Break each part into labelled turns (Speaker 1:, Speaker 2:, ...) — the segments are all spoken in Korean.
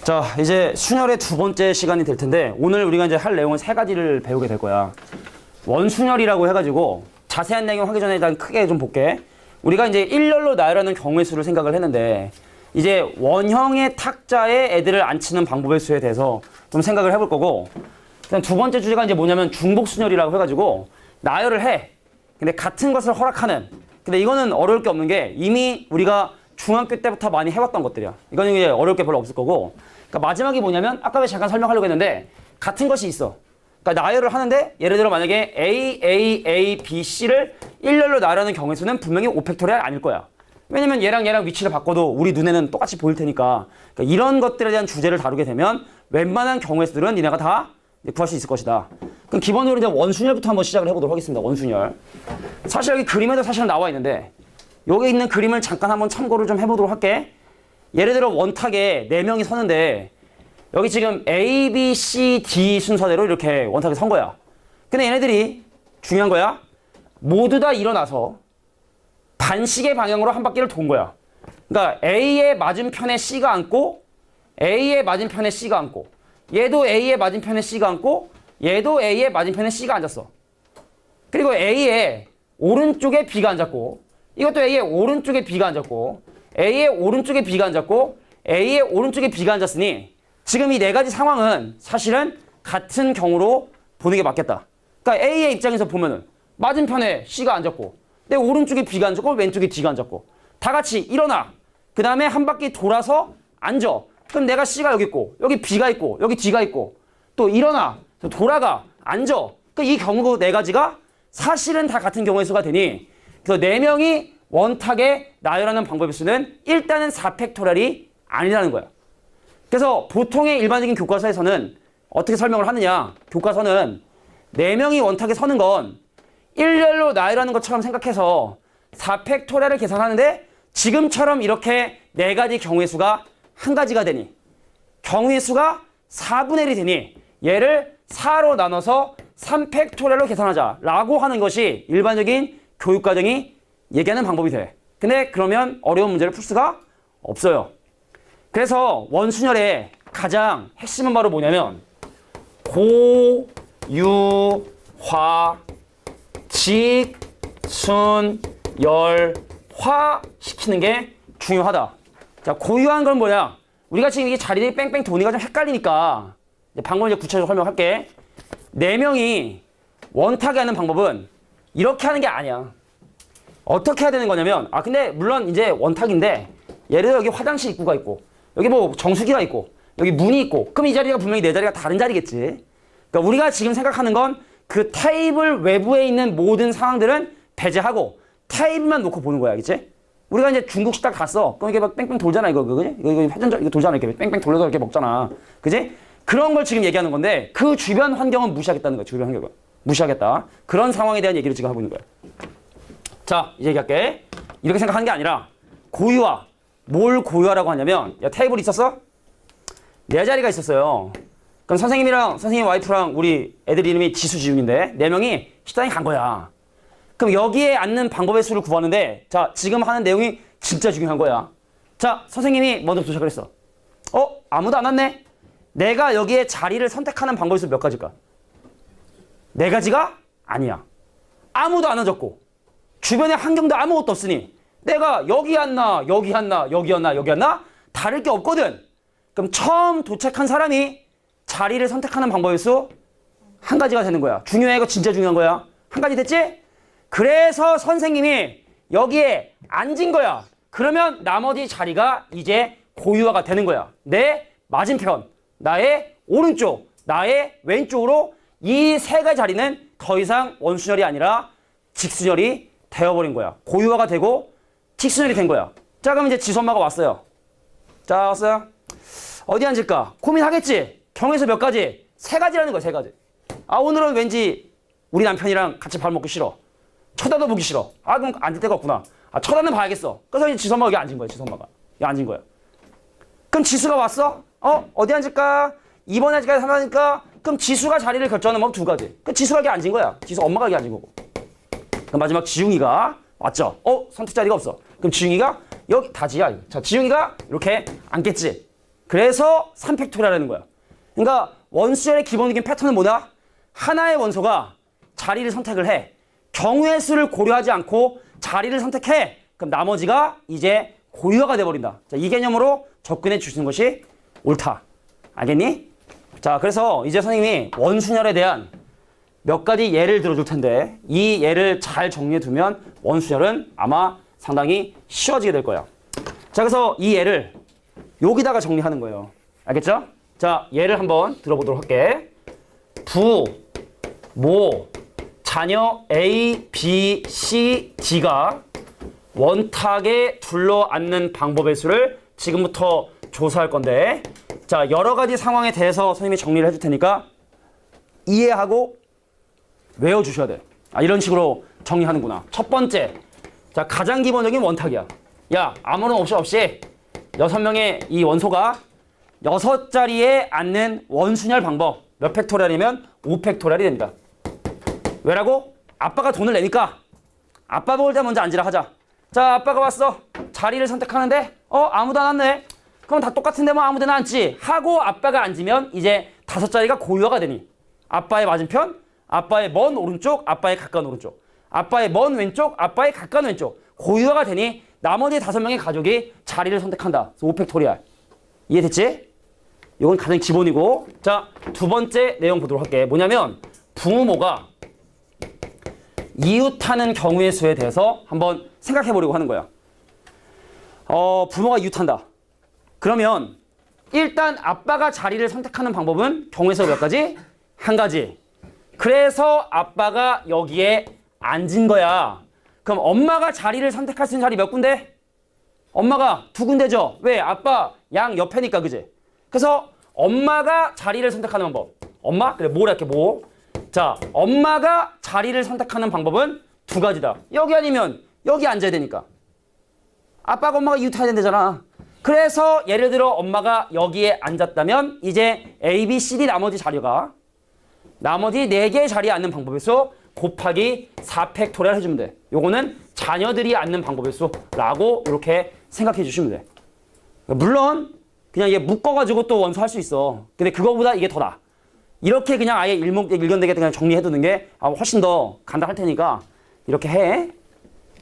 Speaker 1: 자, 이제 순열의 두 번째 시간이 될 텐데 오늘 우리가 이제 할 내용은 세 가지를 배우게 될 거야. 원순열이라고 해가지고 자세한 내용 하기 전에 일단 크게 좀 볼게. 우리가 이제 일렬로 나열하는 경우의 수를 생각을 했는데 이제 원형의 탁자에 애들을 앉히는 방법의 수에 대해서 좀 생각을 해볼 거고, 일단 두 번째 주제가 이제 뭐냐면 중복순열이라고 해가지고 나열을 해. 근데 같은 것을 허락하는. 근데 이거는 어려울 게 없는 게 이미 우리가 중학교 때부터 많이 해왔던 것들이야. 이거는 이제 어려울 게 별로 없을 거고. 그러니까 마지막이 뭐냐면 아까 왜 잠깐 설명하려고 했는데 같은 것이 있어. 그러니까 나열을 하는데 예를 들어 만약에 A, B, C를 일렬로 나열하는 경우의 수는 분명히 5팩토리얼 아닐 거야. 왜냐면 얘랑 위치를 바꿔도 우리 눈에는 똑같이 보일 테니까. 그러니까 이런 것들에 대한 주제를 다루게 되면 웬만한 경우의 수들은 니네가 다 구할 수 있을 것이다. 그럼 기본적으로 이제 원순열부터 한번 시작을 해보도록 하겠습니다. 원순열. 사실 여기 그림에도 사실은 나와 있는데 여기 있는 그림을 잠깐 한번 참고를 좀 해보도록 할게. 예를 들어 원탁에 4명이 서는데 여기 지금 A, B, C, D 순서대로 이렇게 원탁에 선 거야. 근데 얘네들이 중요한 거야. 모두 다 일어나서 반씩의 방향으로 한 바퀴를 돈 거야. 그러니까 A의 맞은편에 C가 앉고 A의 맞은편에 C가 앉고 얘도 A의 맞은편에 C가 앉고 얘도 A의 맞은편에 C가 앉았어. 그리고 A의 오른쪽에 B가 앉았고 이것도 A의 오른쪽에 B가 앉았고 A의 오른쪽에 B가 앉았고 A의 오른쪽에 B가 앉았으니 지금 이 네 가지 상황은 사실은 같은 경우로 보는 게 맞겠다. 그러니까 A의 입장에서 보면은 맞은편에 C가 앉았고 내 오른쪽에 B가 앉았고 왼쪽에 D가 앉았고 다 같이 일어나. 그 다음에 한 바퀴 돌아서 앉아. 그럼 내가 C가 여기 있고 여기 B가 있고 여기 D가 있고 또 일어나. 돌아가. 앉아. 그러니까 이 경우 네 가지가 사실은 다 같은 경우의 수가 되니 그래서 4명이 원탁에 나열하는 방법의 수는 일단은 4팩토리얼이 아니라는 거야. 그래서 보통의 일반적인 교과서에서는 어떻게 설명을 하느냐. 교과서는 4명이 원탁에 서는 건 일렬로 나열하는 것처럼 생각해서 4팩토리얼을 계산하는데 지금처럼 이렇게 4가지 경우의 수가 한 가지가 되니 경우의 수가 4분의 1이 되니 얘를 4로 나눠서 3팩토리얼로 계산하자 라고 하는 것이 일반적인 교육과정이 얘기하는 방법이 돼. 근데 그러면 어려운 문제를 풀 수가 없어요. 그래서 원순열의 가장 핵심은 바로 뭐냐면 고, 유, 화, 직, 순, 열, 화 시키는 게 중요하다. 자, 고유한 건 뭐야? 우리가 지금 이게 자리들이 뺑뺑 도니까 좀 헷갈리니까 방법을 이제 구체적으로 설명할게. 4명이 원탁에 하는 방법은 이렇게 하는 게 아니야. 어떻게 해야 되는 거냐면 근데 물론 이제 원탁인데 예를 들어 여기 화장실 입구가 있고 여기 뭐 정수기가 있고 여기 문이 있고 그럼 이 자리가 분명히 네 자리가 다른 자리겠지. 그러니까 우리가 지금 생각하는 건 그 테이블 외부에 있는 모든 상황들은 배제하고 테이블만 놓고 보는 거야. 알겠지? 우리가 이제 중국 식당 갔어. 그럼 이게 막 뺑뺑 돌잖아. 이거 그지? 이거 회전자 이거 돌잖아. 이렇게 뺑뺑 돌려서 이렇게 먹잖아. 그지? 그런 걸 지금 얘기하는 건데 그 주변 환경은 무시하겠다는 거야. 주변 환경은 무시하겠다. 그런 상황에 대한 얘기를 지금 하고 있는 거야. 자, 이제 얘기할게. 이렇게 생각하는 게 아니라 고유화. 뭘 고유화라고 하냐면 야, 테이블 있었어? 4자리가 있었어요. 그럼 선생님이랑 선생님 와이프랑 우리 애들 이름이 지수 지웅인데 4명이 식당에 간 거야. 그럼 여기에 앉는 방법의 수를 구하는데 자, 지금 하는 내용이 진짜 중요한 거야. 자, 선생님이 먼저 도착을 했어. 아무도 안 왔네? 내가 여기에 자리를 선택하는 방법의 수 몇 가지일까? 4가지가 아니야. 아무도 안 앉았고 주변에 환경도 아무것도 없으니 내가 여기 앉나 여기 앉나 여기 앉나 여기 앉나 다를 게 없거든. 그럼 처음 도착한 사람이 자리를 선택하는 방법의 수 한 가지가 되는 거야. 중요해. 이거 진짜 중요한 거야. 한 가지 됐지? 그래서 선생님이 여기에 앉은 거야. 그러면 나머지 자리가 이제 고유화가 되는 거야. 내 맞은편, 나의 오른쪽, 나의 왼쪽으로 이 3가지 자리는 더 이상 원순열이 아니라 직순열이 되어버린 거야. 고유화가 되고 직순열이 된 거야. 자, 그럼 이제 지수 엄마가 왔어요. 자, 왔어요? 어디 앉을까? 고민하겠지? 경우에서 몇 가지? 3가지라는 거야, 3가지. 오늘은 왠지 우리 남편이랑 같이 밥 먹기 싫어. 쳐다도 보기 싫어. 그럼 앉을 데가 없구나. 쳐다는 봐야겠어. 그래서 이제 지수 엄마가 여기 앉은 거야, 지수 엄마가. 여기 앉은 거야. 그럼 지수가 왔어? 어디 앉을까? 2번에 앉을까? 3번 앉을까? 그럼 지수가 자리를 결정하는 법 2가지. 그럼 지수가 여기 앉은 거야. 지수 엄마가 여기 앉은 거고. 그럼 마지막 지웅이가 왔죠? 선택 자리가 없어. 그럼 지웅이가 여기 다지야. 자, 지웅이가 이렇게 앉겠지. 그래서 3팩토리얼이라는 거야. 그러니까 원수열의 기본적인 패턴은 뭐냐? 하나의 원소가 자리를 선택을 해. 경우의 수를 고려하지 않고 자리를 선택해. 그럼 나머지가 이제 고유화가 돼버린다. 자, 이 개념으로 접근해 주시는 것이 옳다. 알겠니? 자, 그래서 이제 선생님이 원순열에 대한 몇 가지 예를 들어줄 텐데 이 예를 잘 정리해 두면 원순열은 아마 상당히 쉬워지게 될 거야. 자, 그래서 이 예를 여기다가 정리하는 거예요. 알겠죠? 자, 예를 한번 들어보도록 할게. 부, 모, 자녀 A, B, C, D가 원탁에 둘러앉는 방법의 수를 지금부터 조사할 건데, 자, 여러 가지 상황에 대해서 선생님이 정리를 해줄 테니까 이해하고 외워주셔야 돼. 아, 이런 식으로 정리하는구나. 첫 번째, 자, 가장 기본적인 원탁이야. 야, 아무런 옵션 없이 6명의 이 원소가 6자리에 앉는 원순열 방법. 몇 팩토리얼이면 5팩토리얼이 됩니다. 왜라고? 아빠가 돈을 내니까 아빠 먹을 때 먼저 앉으라 하자. 자, 아빠가 왔어. 자리를 선택하는데 아무도 안 앉네. 그럼 다 똑같은데 뭐 아무 데나 앉지 하고 아빠가 앉으면 이제 5자리가 고유화가 되니 아빠의 맞은편, 아빠의 먼 오른쪽, 아빠의 가까운 오른쪽, 아빠의 먼 왼쪽, 아빠의 가까운 왼쪽 고유화가 되니 나머지 5명의 가족이 자리를 선택한다. 5팩토리얼. 이해됐지? 이건 가장 기본이고, 자, 두 번째 내용 보도록 할게. 뭐냐면 부모가 이웃하는 경우의 수에 대해서 한번 생각해 보려고 하는 거야. 부모가 이웃한다. 그러면 일단 아빠가 자리를 선택하는 방법은 경우의 수가 몇 가지? 한 가지. 그래서 아빠가 여기에 앉은 거야. 그럼 엄마가 자리를 선택할 수 있는 자리 몇 군데? 엄마가 2군데죠. 왜? 아빠 양 옆에니까, 그지? 그래서 엄마가 자리를 선택하는 방법. 엄마? 그래, 뭐라 할게, 뭐. 자, 엄마가 자리를 선택하는 방법은 2가지다. 여기 아니면 여기 앉아야 되니까. 아빠가 엄마가 이웃해야 된다잖아. 그래서 예를 들어 엄마가 여기에 앉았다면 이제 A, B, C, D 나머지 자리가 나머지 4개의 자리에 앉는 방법의 수 곱하기 4팩토리얼 해주면 돼. 요거는 자녀들이 앉는 방법의 수라고 이렇게 생각해 주시면 돼. 물론 그냥 이게 묶어가지고 또 원수 할 수 있어. 근데 그거보다 이게 더 나아. 이렇게 그냥 아예 일견되게 그냥 정리해 두는 게 훨씬 더 간단할 테니까 이렇게 해.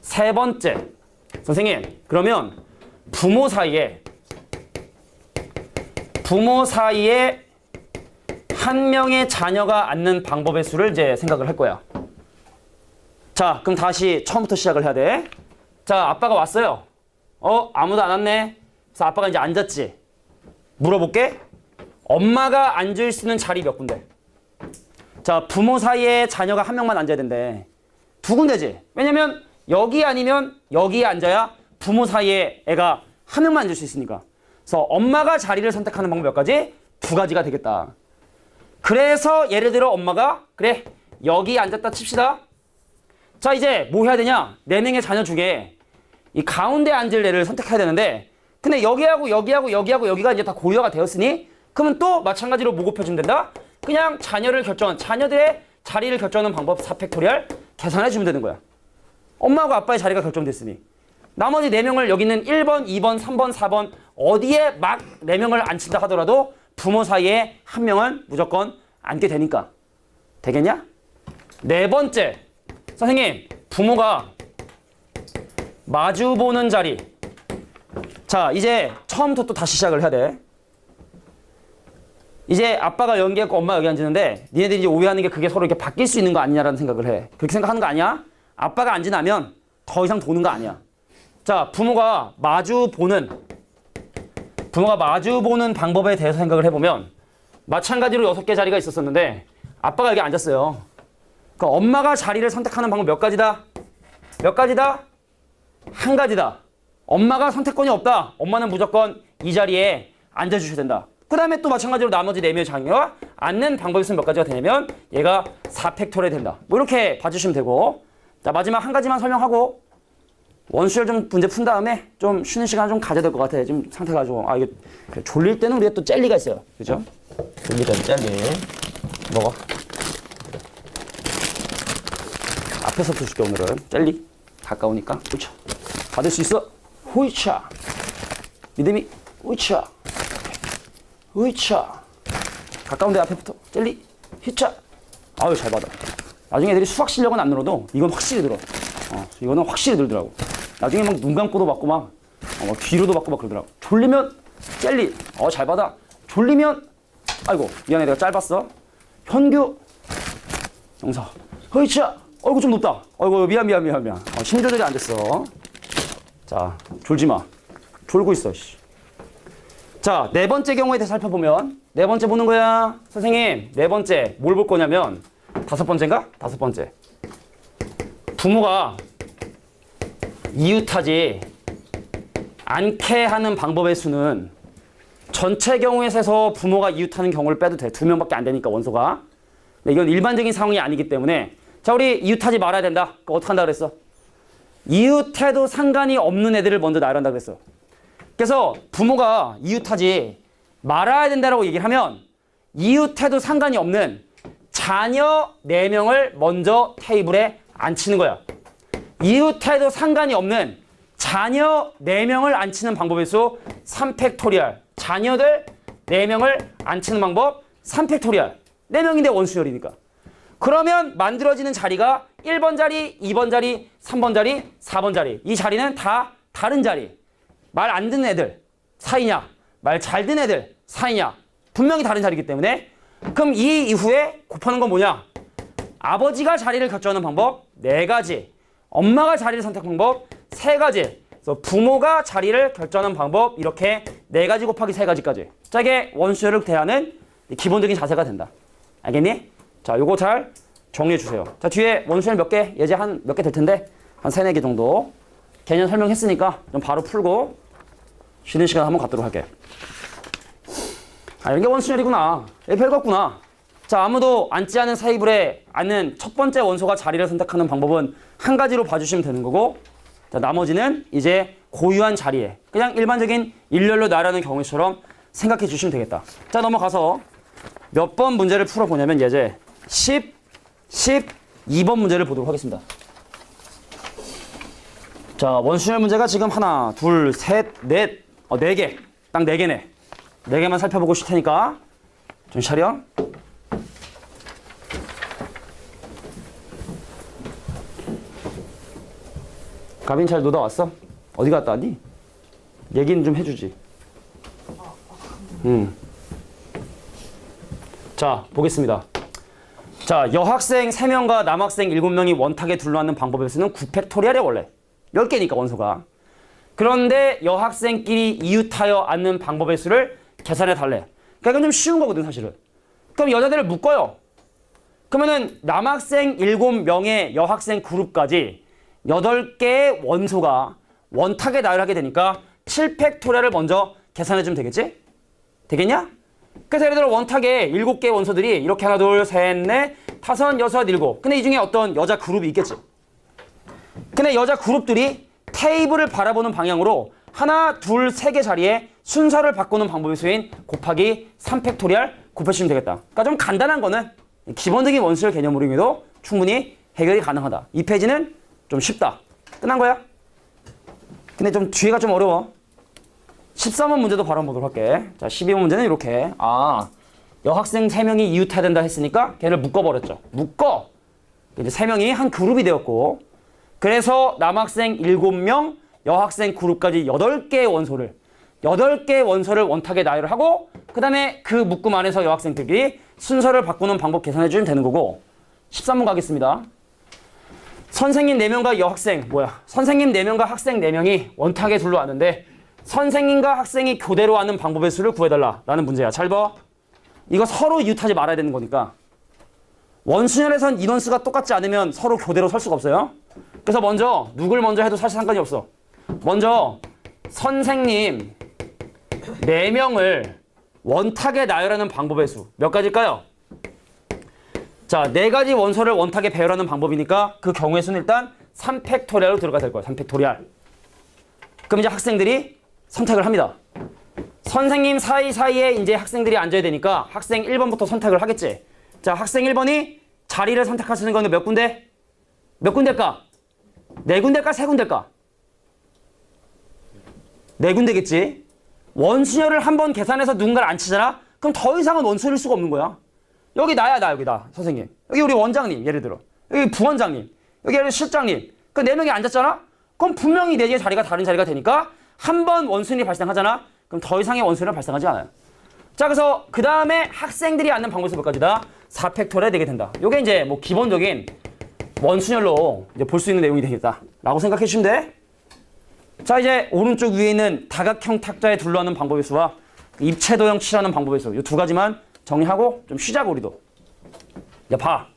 Speaker 1: 세 번째, 선생님, 그러면 부모 사이에 한 명의 자녀가 앉는 방법의 수를 이제 생각을 할 거야. 자, 그럼 다시 처음부터 시작을 해야 돼. 자, 아빠가 왔어요. 아무도 안 왔네. 그래서 아빠가 이제 앉았지. 물어볼게. 엄마가 앉을 수 있는 자리 몇 군데? 자, 부모 사이에 자녀가 한 명만 앉아야 된대. 2군데지. 왜냐면 여기 아니면 여기에 앉아야 부모 사이에 애가 한 명만 앉을 수 있으니까. 그래서 엄마가 자리를 선택하는 방법 몇 가지? 2가지가 되겠다. 그래서 예를 들어 엄마가 그래, 여기 앉았다 칩시다. 자, 이제 뭐 해야 되냐? 4명의 자녀 중에 이 가운데 앉을 애를 선택해야 되는데, 근데 여기하고 여기가 이제 다 고유화가 되었으니 그러면 또 마찬가지로 뭐 곱해주면 된다? 그냥 자녀들의 자리를 결정하는 방법 4팩토리얼 계산해 주면 되는 거야. 엄마하고 아빠의 자리가 결정됐으니 나머지 4명을 여기는 1번, 2번, 3번, 4번 어디에 막 4명을 앉힌다 하더라도 부모 사이에 한 명은 무조건 앉게 되니까. 되겠냐? 네 번째, 선생님, 부모가 마주보는 자리. 자, 이제 처음부터 또 다시 시작을 해야 돼. 이제 아빠가 여기 앉고 엄마가 여기 앉는데 니네들이 이제 오해하는 게 그게 서로 이렇게 바뀔 수 있는 거 아니냐라는 생각을 해. 그렇게 생각하는 거 아니야? 아빠가 앉으면 더 이상 도는 거 아니야. 자, 부모가 마주보는 방법에 대해서 생각을 해보면 마찬가지로 6개 자리가 있었었는데 아빠가 여기 앉았어요. 그러니까 엄마가 자리를 선택하는 방법 몇 가지다? 몇 가지다? 한 가지다. 엄마가 선택권이 없다. 엄마는 무조건 이 자리에 앉아주셔야 된다. 그 다음에 또 마찬가지로 나머지 4명의 자녀가 앉는 방법이 있으면 몇 가지가 되냐면 얘가 4팩토리얼이 된다. 뭐 이렇게 봐주시면 되고, 자, 마지막 한 가지만 설명하고 원수열 좀 문제 푼 다음에 좀 쉬는 시간 좀 가져야 될 것 같아. 지금 상태가 좀 이게 졸릴 때는 우리가 또 젤리가 있어요. 그죠? 졸릴 때는 젤리 먹어. 앞에서부터 줄게. 오늘은 젤리 가까우니까. 그렇죠. 받을 수 있어. 호이차. 믿음이 호이차. 으이차. 가까운 데 앞에 붙어. 젤리. 히차. 아유, 잘 받아. 나중에 애들이 수학 실력은 안 늘어도 이건 확실히 늘어. 이거는 확실히 늘더라고. 나중에 막 눈 감고도 받고 막 뒤로도 받고 막 그러더라고. 졸리면 젤리. 잘 받아. 졸리면 아이고 미안해 내가 짧았어. 현규. 영서. 허이차. 어이구 좀 높다. 어이구 미안. 힘 조절이 안 됐어. 자 졸지 마. 졸고 있어. 씨. 자, 네 번째 경우에 대해서 살펴보면 네 번째 보는 거야. 선생님, 네 번째 뭘 볼 거냐면 다섯 번째인가? 다섯 번째. 부모가 이웃하지 않게 하는 방법의 수는 전체 경우에 세서 부모가 이웃하는 경우를 빼도 돼. 2명밖에 안 되니까 원소가. 근데 이건 일반적인 상황이 아니기 때문에 자, 우리 이웃하지 말아야 된다. 어떻게 한다 그랬어? 이웃해도 상관이 없는 애들을 먼저 나열한다 그랬어. 그래서 부모가 이웃하지 말아야 된다라고 얘기를 하면 이웃해도 상관이 없는 자녀 4명을 먼저 테이블에 앉히는 거야. 이웃해도 상관이 없는 자녀 4명을 앉히는 방법의 수 3팩토리얼. 자녀들 4명을 앉히는 방법 3팩토리얼. 4명인데 원수열이니까. 그러면 만들어지는 자리가 1번 자리, 2번 자리, 3번 자리, 4번 자리. 이 자리는 다 다른 자리. 말 안 듣는 애들 사이냐, 말 잘 듣는 애들 사이냐, 분명히 다른 자리이기 때문에 그럼 이 이후에 곱하는 건 뭐냐? 아버지가 자리를 결정하는 방법 4가지, 엄마가 자리를 선택하는 방법 3가지, 그래서 부모가 자리를 결정하는 방법 이렇게 4가지 곱하기 3가지까지. 자, 이게 원수열을 대하는 기본적인 자세가 된다. 알겠니? 자, 요거 잘 정리해 주세요. 자, 뒤에 원수열 몇 개, 예제 한 몇 개 될 텐데 한 3, 4개 정도 개념 설명했으니까 좀 바로 풀고 쉬는 시간 한번 갖도록 할게. 이게 원수열이구나. 별거 없구나. 자, 아무도 앉지 않은 테이블에 앉는 첫 번째 원소가 자리를 선택하는 방법은 한 가지로 봐주시면 되는 거고, 자, 나머지는 이제 고유한 자리에 그냥 일반적인 일렬로 나라는 경우처럼 생각해 주시면 되겠다. 자, 넘어가서 몇 번 문제를 풀어보냐면 예제 12번 문제를 보도록 하겠습니다. 자, 원수열 문제가 지금 하나, 둘, 셋, 넷, 4개. 딱 4개네. 4개만 살펴보고 싶을 테니까 좀 차려. 가빈 잘 놀다 왔어? 어디 갔다 왔니? 얘기는 좀 해주지. 자, 보겠습니다. 자, 여학생 3명과 남학생 7명이 원탁에 둘러앉는 방법에 쓰는 9팩토리얼이야 원래. 10개니까 원소가. 그런데 여학생끼리 이웃하여 앉는 방법의 수를 계산해 달래. 그러니까 이건 좀 쉬운 거거든 사실은. 그럼 여자들을 묶어요. 그러면은 남학생 7명의 여학생 그룹까지 8개의 원소가 원탁에 나열하게 되니까 7팩토리얼을 먼저 계산해 주면 되겠지? 되겠냐? 그래서 예를 들어 원탁에 7개의 원소들이 이렇게 하나, 둘, 셋, 넷, 다섯, 여섯, 일곱. 근데 이 중에 어떤 여자 그룹이 있겠지? 근데 여자 그룹들이 테이블을 바라보는 방향으로 하나, 둘, 3개 자리에 순서를 바꾸는 방법의 수인 곱하기 3팩토리얼 곱해주시면 되겠다. 그러니까 좀 간단한 거는 기본적인 원수열 개념으로 해도 충분히 해결이 가능하다. 이 페이지는 좀 쉽다. 끝난 거야? 근데 좀 뒤에가 좀 어려워. 13번 문제도 바로 한번 보도록 할게. 자, 12번 문제는 이렇게. 여학생 3명이 이웃해야 된다 했으니까 걔를 묶어버렸죠. 묶어! 이제 3명이 한 그룹이 되었고, 그래서 남학생 7명, 여학생 그룹까지 8개의 원소를 원탁에 나열을 하고, 그 다음에 그 묶음 안에서 여학생들끼리 순서를 바꾸는 방법 계산해 주면 되는 거고. 13번 가겠습니다. 선생님 4명과 선생님 4명과 학생 4명이 원탁에 둘러앉는데 선생님과 학생이 교대로 하는 방법의 수를 구해달라라는 문제야. 잘 봐. 이거 서로 이웃하지 말아야 되는 거니까. 원수열에선 인원수가 똑같지 않으면 서로 교대로 설 수가 없어요. 그래서 먼저 누굴 먼저 해도 사실 상관이 없어. 먼저 선생님 4명을 원탁에 나열하는 방법의 수 몇 가지일까요? 자, 4가지 원소를 원탁에 배열하는 방법이니까 그 경우의 수는 일단 3팩토리얼로 들어가 될 거야. 3팩토리얼. 그럼 이제 학생들이 선택을 합니다. 선생님 사이사이에 이제 학생들이 앉아야 되니까 학생 1번부터 선택을 하겠지. 자, 학생 1번이 자리를 선택할 수 있는 건 몇 군데? 몇 군데일까? 4군데일까? 3군데일까? 4군데겠지. 원수열을 한번 계산해서 누군가를 앉히잖아? 그럼 더 이상은 원순일 수가 없는 거야. 여기 나야, 나, 여기 나, 선생님. 여기 우리 원장님, 예를 들어. 여기 부원장님. 여기 예를 들어 실장님. 그 네 명이 앉았잖아? 그럼 분명히 네 개의 자리가 다른 자리가 되니까 한 번 원순이 발생하잖아? 그럼 더 이상의 원순은 발생하지 않아요. 자, 그래서 그 다음에 학생들이 앉는 방법에서 몇 가지다? 4팩토리얼이 되게 된다. 요게 이제 뭐 기본적인 원순열로 이제 볼 수 있는 내용이 되겠다. 라고 생각해 주시면 돼. 자, 이제 오른쪽 위에 있는 다각형 탁자에 둘러앉는 방법의 수와 입체도형 칠하는 방법의 수. 이 두 가지만 정리하고 좀 쉬자고, 우리도. 야, 봐.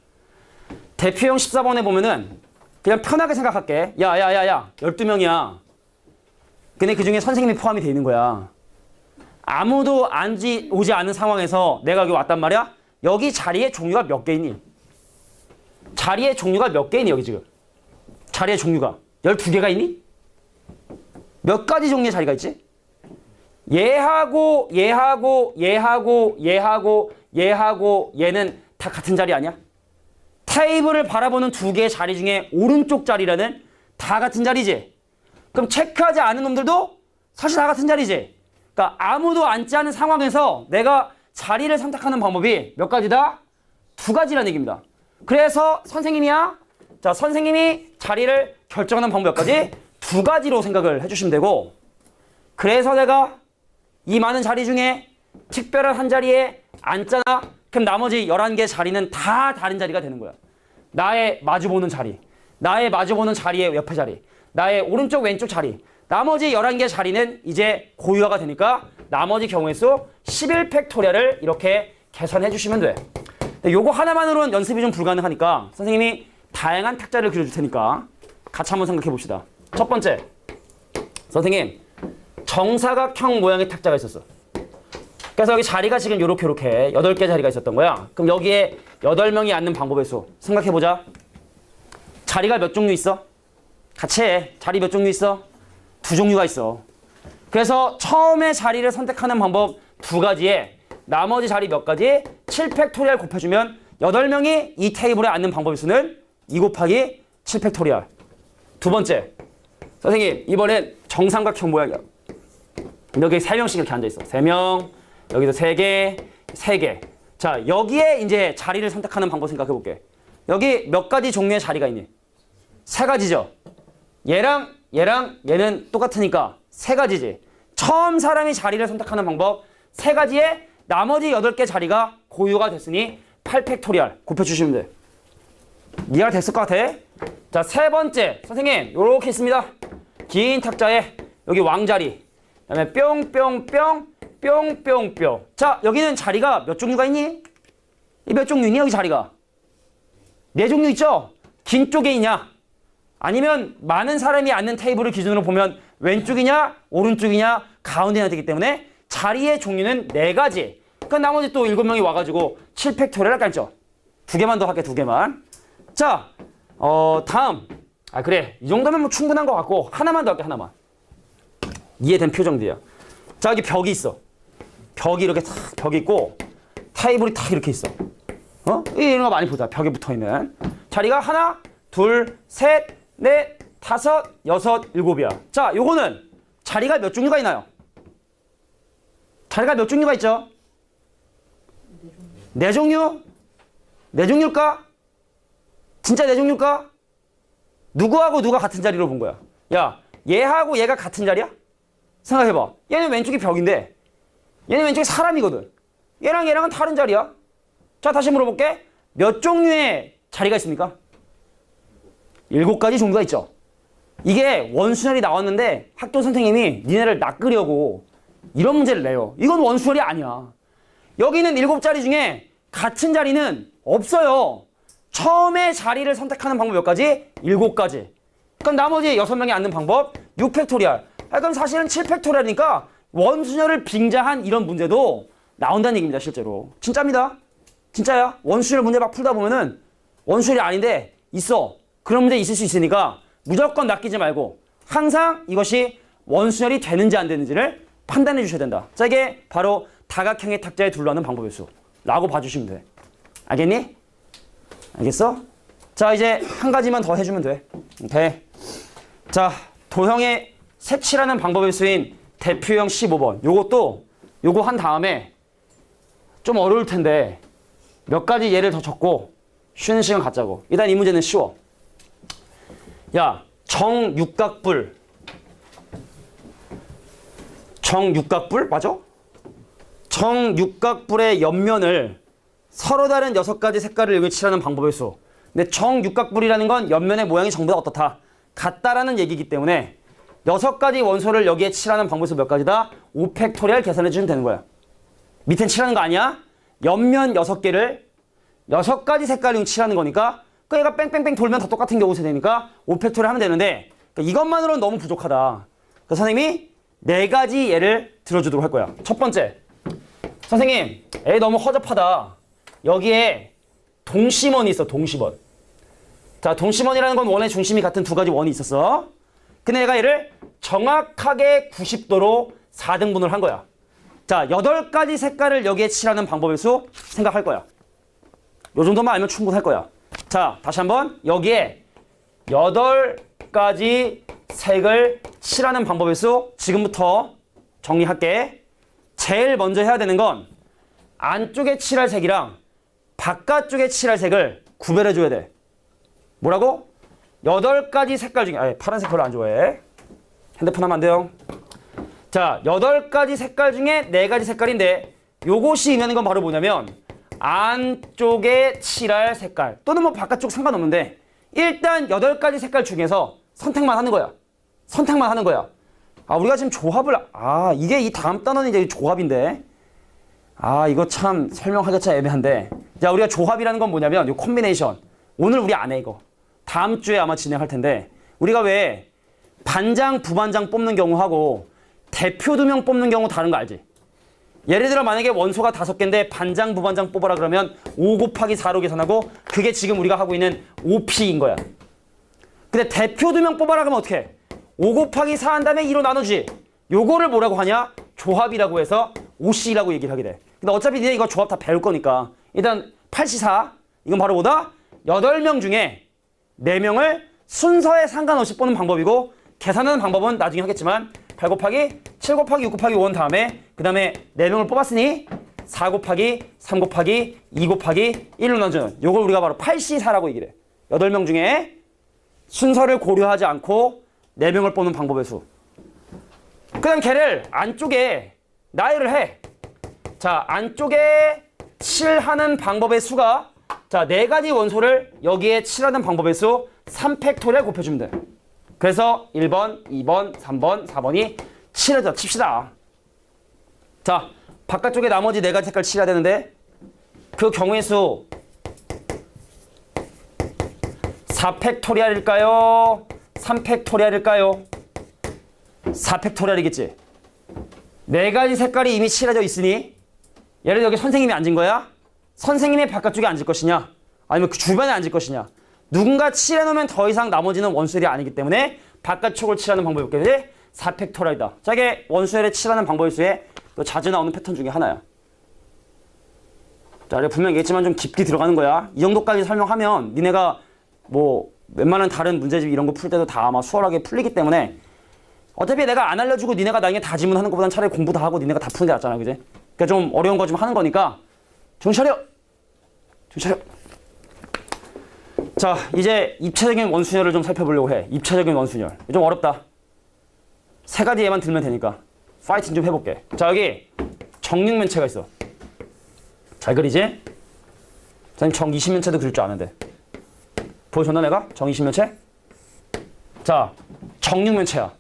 Speaker 1: 대표형 14번에 보면은 그냥 편하게 생각할게. 야. 12명이야. 근데 그 중에 선생님이 포함이 돼 있는 거야. 아무도 오지 않은 상황에서 내가 여기 왔단 말이야? 여기 자리에 종류가 몇 개 있니? 자리에 종류가 몇 개 있니, 여기 지금? 자리에 종류가 12개가 있니? 몇 가지 종류의 자리가 있지? 얘하고 얘는 다 같은 자리 아니야? 테이블을 바라보는 두 개의 자리 중에 오른쪽 자리라는 다 같은 자리지? 그럼 체크하지 않은 놈들도 사실 다 같은 자리지? 그러니까 아무도 앉지 않은 상황에서 내가 자리를 선택하는 방법이 몇 가지다? 두 가지라는 얘기입니다. 그래서 선생님이야. 자, 선생님이 자리를 결정하는 방법 몇 가지? 두 가지로 생각을 해주시면 되고, 그래서 내가 이 많은 자리 중에 특별한 한 자리에 앉잖아. 그럼 나머지 11개 자리는 다 다른 자리가 되는 거야. 나의 마주보는 자리, 나의 마주보는 자리의 옆에 자리, 나의 오른쪽 왼쪽 자리, 나머지 11개 자리는 이제 고유화가 되니까 나머지 경우의 수 11팩토리얼을 이렇게 계산해 주시면 돼. 요거 하나만으로는 연습이 좀 불가능하니까 선생님이 다양한 탁자를 그려줄 테니까 같이 한번 생각해 봅시다. 첫 번째, 선생님 정사각형 모양의 탁자가 있었어. 그래서 여기 자리가 지금 요렇게 8개 자리가 있었던 거야. 그럼 여기에 8명이 앉는 방법의 수 생각해 보자. 자리가 몇 종류 있어? 같이 해. 자리 몇 종류 있어? 2종류가 있어. 그래서 처음에 자리를 선택하는 방법 2가지에 나머지 자리 몇 가지? 7팩토리얼 곱해주면 8명이 이 테이블에 앉는 방법의 수는 2 곱하기 7팩토리얼. 두 번째, 선생님 이번엔 정삼각형 모양이야. 여기 3명씩 이렇게 앉아있어. 3명, 여기도 3개, 3개. 자, 여기에 이제 자리를 선택하는 방법 생각해볼게. 여기 몇 가지 종류의 자리가 있니? 3가지죠. 얘랑 얘는 똑같으니까 3가지지. 처음 사람이 자리를 선택하는 방법 3가지에 나머지 8개 자리가 고유가 됐으니 8팩토리얼 곱해주시면 돼. 이해가 됐을 것 같아? 자, 세 번째, 선생님 요렇게 있습니다. 긴 탁자에 여기 왕자리, 그 다음에 뿅뿅뿅. 자, 여기는 자리가 몇 종류가 있니? 이 몇 종류니 여기 자리가? 4종류 있죠? 긴 쪽에 있냐? 아니면 많은 사람이 앉는 테이블을 기준으로 보면 왼쪽이냐 오른쪽이냐 가운데냐 되기 때문에 자리의 종류는 4가지. 그럼 나머지 또 7명이 와가지고 7팩토리얼 할까 했죠? 2개만 더 할게, 2개만. 자, 다음. 그래, 이 정도면 뭐 충분한 것 같고 하나만 더 할게, 하나만. 이해된 표정들이야. 자, 여기 벽이 있어. 벽이 이렇게 탁 벽이 있고 테이블이 탁 이렇게 있어. 이런 거 많이 보자. 벽에 붙어있는 자리가 하나, 둘, 셋, 넷, 다섯, 여섯, 일곱이야. 자, 요거는 자리가 몇 종류가 있나요? 자리가 몇 종류가 있죠? 4종류? 4종류일까? 진짜 4종류일까? 누구하고 누가 같은 자리로 본 거야? 야, 얘하고 얘가 같은 자리야? 생각해봐. 얘는 왼쪽이 벽인데 얘는 왼쪽이 사람이거든. 얘랑은 다른 자리야. 자, 다시 물어볼게. 몇 종류의 자리가 있습니까? 7가지 종류가 있죠. 이게 원순열이 나왔는데 학교 선생님이 니네를 낚으려고 이런 문제를 내요. 이건 원순열이 아니야. 여기는 7자리 중에 같은 자리는 없어요. 처음에 자리를 선택하는 방법 몇 가지? 7가지. 그럼 나머지 6명이 앉는 방법 6팩토리얼. 그럼 사실은 7팩토리얼이니까 원순열을 빙자한 이런 문제도 나온다는 얘기입니다. 실제로. 진짜입니다. 진짜야. 원순열 문제 막 풀다 보면은 원순열이 아닌데 있어. 그런 문제 있을 수 있으니까 무조건 낚이지 말고 항상 이것이 원순열이 되는지 안 되는지를 판단해 주셔야 된다. 자, 이게 바로 다각형의 탁자에 둘러앉는 방법의 수라고 봐주시면 돼. 알겠니? 알겠어? 자, 이제 한 가지만 더 해주면 돼. 오케이. 자, 도형의 색칠하는 방법의 수인 대표형 15번. 요거 한 다음에 좀 어려울 텐데 몇 가지 예를 더 적고 쉬는 시간 갖자고. 일단 이 문제는 쉬워. 야, 정육각불 맞아? 정육각불의 옆면을 서로 다른 6가지 색깔을 여기 칠하는 방법의 수. 근데 정육각불이라는 건 옆면의 모양이 전부 다 어떻다? 같다라는 얘기이기 때문에 6가지 원소를 여기에 칠하는 방법의 수 몇 가지다? 5팩토리얼 계산해 주시면 되는 거야. 밑엔 칠하는 거 아니야? 옆면 6개를 6가지 색깔로 칠하는 거니까 그 얘가 뺑뺑뺑 돌면 다 똑같은 게 오게 되니까 5팩토리얼 하면 되는데 그러니까 이것만으로는 너무 부족하다. 그래서 선생님이 4가지 예를 들어주도록 할 거야. 첫 번째, 선생님, 에이 너무 허접하다. 여기에 동심원이 있어, 동심원. 자, 동심원이라는 건 원의 중심이 같은 2가지 원이 있었어. 근데 얘가 얘를 정확하게 90도로 4등분을 한 거야. 자, 8가지 색깔을 여기에 칠하는 방법의 수 생각할 거야. 요 정도만 알면 충분할 거야. 자, 다시 한번 여기에 8가지 색을 칠하는 방법의 수 지금부터 정리할게. 제일 먼저 해야 되는 건 안쪽에 칠할 색이랑 바깥쪽에 칠할 색을 구별해 줘야 돼. 뭐라고? 8가지 색깔 중에 파란색 별로 안 좋아해. 핸드폰 하면 안 돼요. 자, 8가지 색깔 중에 4가지 색깔인데 요것이 의미하는 건 바로 뭐냐면 안쪽에 칠할 색깔 또는 뭐 바깥쪽 상관없는데 일단 8가지 색깔 중에서 선택만 하는 거야. 선택만 하는 거야. 우리가 지금 조합을 이게 이 다음 단어는 이제 조합인데 이거 참 설명하기가 참 애매한데 자, 우리가 조합이라는 건 뭐냐면 이 콤비네이션 오늘 우리 안 해 이거. 다음 주에 아마 진행할 텐데 우리가 왜 반장, 부반장 뽑는 경우하고 대표 2명 뽑는 경우 다른 거 알지? 예를 들어 만약에 원소가 5개인데 반장, 부반장 뽑아라 그러면 5 곱하기 4로 계산하고 그게 지금 우리가 하고 있는 OP인 거야. 근데 대표 2명 뽑아라 그러면 어떻게 해? 5 곱하기 4 한 다음에 2로 나누지. 요거를 뭐라고 하냐? 조합이라고 해서 OC라고 얘기를 하게 돼. 근데 어차피 니네 이거 조합 다 배울 거니까 일단 8시4 이건 바로 뭐다? 8명 중에 4명을 순서에 상관없이 뽑는 방법이고 계산하는 방법은 나중에 하겠지만 8 곱하기 7 곱하기 6 곱하기 5원 다음에 그 다음에 4명을 뽑았으니 4 곱하기 3 곱하기 2 곱하기 1로 나누는 요걸 우리가 바로 8시4라고 얘기를 해. 8명 중에 순서를 고려하지 않고 4명을 뽑는 방법의 수. 그 다음 걔를 안쪽에 나열을 해. 자, 안쪽에 칠하는 방법의 수가 자, 4가지 원소를 여기에 칠하는 방법의 수 3팩토리얼 곱해주면 돼. 그래서 1번, 2번, 3번, 4번이 칠해져. 칩시다. 자, 바깥쪽에 나머지 4가지 색깔 칠해야 되는데 그 경우의 수 4팩토리얼일까요? 3팩토리얼일까요? 4팩토리얼이겠지. 4가지 색깔이 이미 칠해져 있으니 예를 들어 여기 선생님이 앉은 거야. 선생님의 바깥쪽에 앉을 것이냐 아니면 그 주변에 앉을 것이냐. 누군가 칠해놓으면 더 이상 나머지는 원수열이 아니기 때문에 바깥쪽을 칠하는 방법이 없겠지. 4팩토리얼이다. 자, 이게 원수열에 칠하는 방법의 수에 또 자주 나오는 패턴 중에 하나야. 자, 내가 분명히 얘기했지만 좀 깊게 들어가는 거야. 이 정도까지 설명하면 니네가 뭐 웬만한 다른 문제집 이런 거 풀 때도 다 아마 수월하게 풀리기 때문에 어차피 내가 안 알려주고 니네가 나중에 다 지문하는 것보단 차라리 공부 다 하고 니네가 다 푸는 게 낫잖아, 그지? 그러니까 좀 어려운 거 좀 하는 거니까 정신 차려! 정신 차려! 자, 이제 입체적인 원순열을 좀 살펴보려고 해. 입체적인 원순열. 좀 어렵다. 3가지 예만 들면 되니까 파이팅 좀 해볼게. 자, 여기 정육면체가 있어. 잘 그리지? 전 정20면체도 그릴 줄 아는데. 보여줬나 내가? 정20면체? 자, 정육면체야.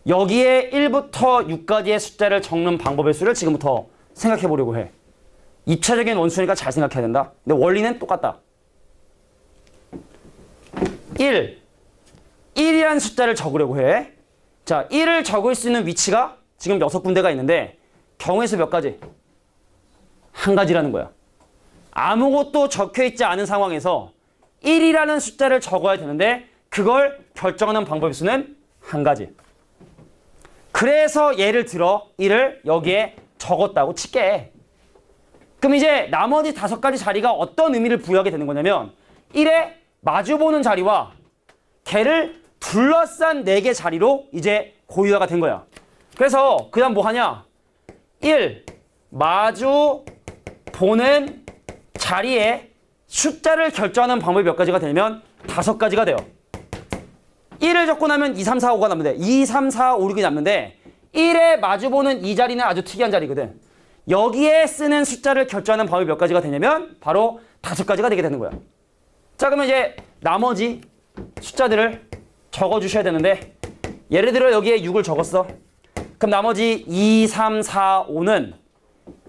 Speaker 1: 여기에 1부터 6까지의 숫자를 적는 방법의 수를 지금부터 생각해 보려고 해. 입체적인 원수니까 잘 생각해야 된다. 근데 원리는 똑같다. 1이라는 숫자를 적으려고 해. 자, 1을 적을 수 있는 위치가 지금 6군데가 있는데 경우의 수 몇 가지? 1가지라는 거야. 아무것도 적혀있지 않은 상황에서 1이라는 숫자를 적어야 되는데 그걸 결정하는 방법의 수는 1가지. 그래서 예를 들어 1을 여기에 적었다고 칠게. 그럼 이제 나머지 5가지 자리가 어떤 의미를 부여하게 되는 거냐면 1에 마주보는 자리와 걔를 둘러싼 4개 자리로 이제 고유화가 된 거야. 그래서 그 다음 뭐 하냐? 1, 마주 보는 자리에 숫자를 결정하는 방법이 몇 가지가 되냐면 5가지가 돼요. 1을 적고 나면 2, 3, 4, 5가 남는데 2, 3, 4, 5, 6이 남는데 1에 마주보는 이 자리는 아주 특이한 자리거든. 여기에 쓰는 숫자를 결정하는 방법이 몇 가지가 되냐면 바로 5가지가 되게 되는 거야. 자, 그러면 이제 나머지 숫자들을 적어주셔야 되는데 예를 들어 여기에 6을 적었어. 그럼 나머지 2, 3, 4, 5는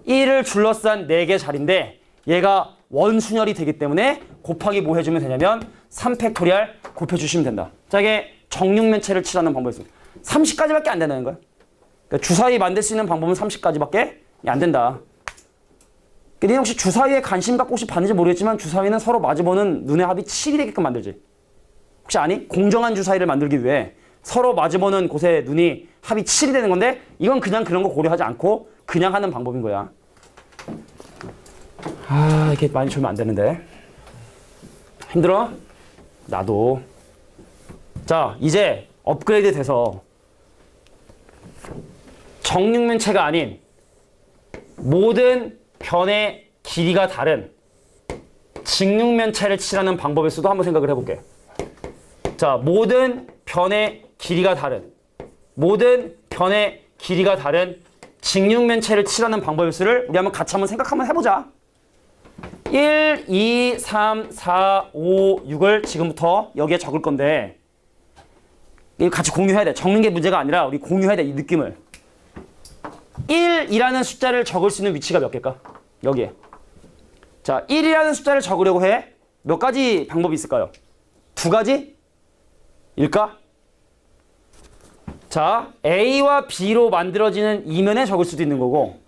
Speaker 1: 1을 둘러싼 4개 자리인데 얘가 원순열이 되기 때문에 곱하기 뭐 해주면 되냐면 3팩토리얼 곱해주시면 된다. 자, 이게 정육면체를 칠하는 방법이었습니다. 30까지밖에 안 된다는 거야. 그러니까 주사위 만들 수 있는 방법은 30까지밖에 안 된다. 근데 혹시 주사위에 관심 갖고 혹시 봤는지 모르겠지만 주사위는 서로 마주보는 눈의 합이 7이 되게끔 만들지. 혹시 아니? 공정한 주사위를 만들기 위해 서로 마주보는 곳에 눈이 합이 7이 되는 건데 이건 그냥 그런 거 고려하지 않고 그냥 하는 방법인 거야. 아, 이렇게 많이 졸면 안 되는데. 힘들어? 나도. 자, 이제 업그레이드 돼서 정육면체가 아닌 모든 변의 길이가 다른 직육면체를 칠하는 방법의 수도 한번 생각을 해볼게. 자, 모든 변의 길이가 다른 직육면체를 칠하는 방법의 수를 우리 한번 같이 한번 생각 한번 해보자. 1, 2, 3, 4, 5, 6을 지금부터 여기에 적을 건데 이거 같이 공유해야 돼. 적는 게 문제가 아니라 우리 공유해야 돼, 이 느낌을. 1이라는 숫자를 적을 수 있는 위치가 몇 개일까? 여기에. 자, 1이라는 숫자를 적으려고 해. 몇 가지 방법이 있을까요? 2가지? 일까? 자, A와 B로 만들어지는 이면에 적을 수도 있는 거고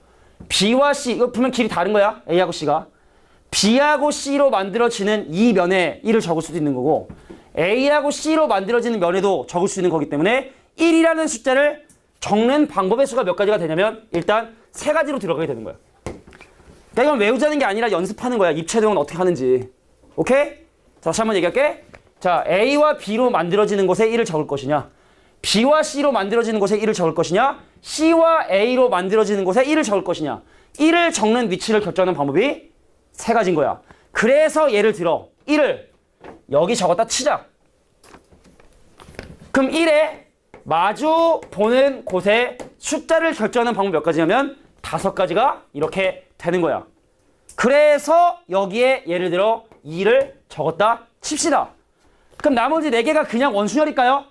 Speaker 1: B와 C, 이거 보면 길이 다른 거야. A하고 C가. B하고 C로 만들어지는 이 면에 1을 적을 수도 있는 거고 A하고 C로 만들어지는 면에도 적을 수 있는 거기 때문에 1이라는 숫자를 적는 방법의 수가 몇 가지가 되냐면 일단 3가지로 들어가게 되는 거야. 그러니까 이건 외우자는 게 아니라 연습하는 거야. 입체적은 어떻게 하는지. 오케이? 자, 다시 한번 얘기할게. 자, A와 B로 만들어지는 곳에 1을 적을 것이냐, B와 C로 만들어지는 곳에 1을 적을 것이냐, C와 A로 만들어지는 곳에 1을 적을 것이냐. 1을 적는 위치를 결정하는 방법이 3가지인 거야. 그래서 예를 들어 1을 여기 적었다 치자. 그럼 1에 마주 보는 곳에 숫자를 결정하는 방법 몇 가지냐면 5가지가 이렇게 되는 거야. 그래서 여기에 예를 들어 2를 적었다 칩시다. 그럼 나머지 4개가 그냥 원순열일까요?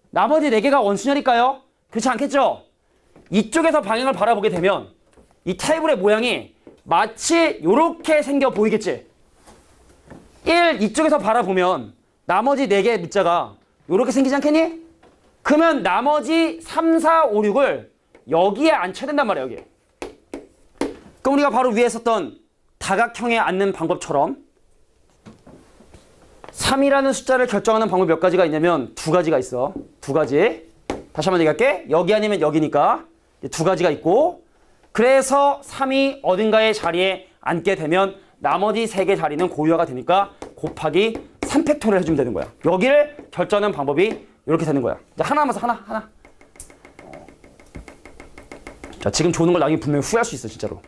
Speaker 1: 나머지 4개가 원순열일까요? 그렇지 않겠죠? 이쪽에서 방향을 바라보게 되면 이 테이블의 모양이 마치 이렇게 생겨 보이겠지? 1 이쪽에서 바라보면 나머지 4개의 문자가 이렇게 생기지 않겠니? 그러면 나머지 3, 4, 5, 6을 여기에 앉혀야 된단 말이야, 여기. 그럼 우리가 바로 위에 썼던 다각형에 앉는 방법처럼 3이라는 숫자를 결정하는 방법이 몇 가지가 있냐면 2가지가 있어. 2가지. 다시 한번 얘기할게. 여기 아니면 여기니까 2가지가 있고 그래서 3이 어딘가의 자리에 앉게 되면 나머지 3개 자리는 고유화가 되니까 곱하기 3팩토리를 해주면 되는 거야. 여기를 결정하는 방법이 이렇게 되는 거야. 이제 하나 남았어. 하나. 자, 지금 조는 걸 나중에 분명히 후회할 수 있어, 진짜로.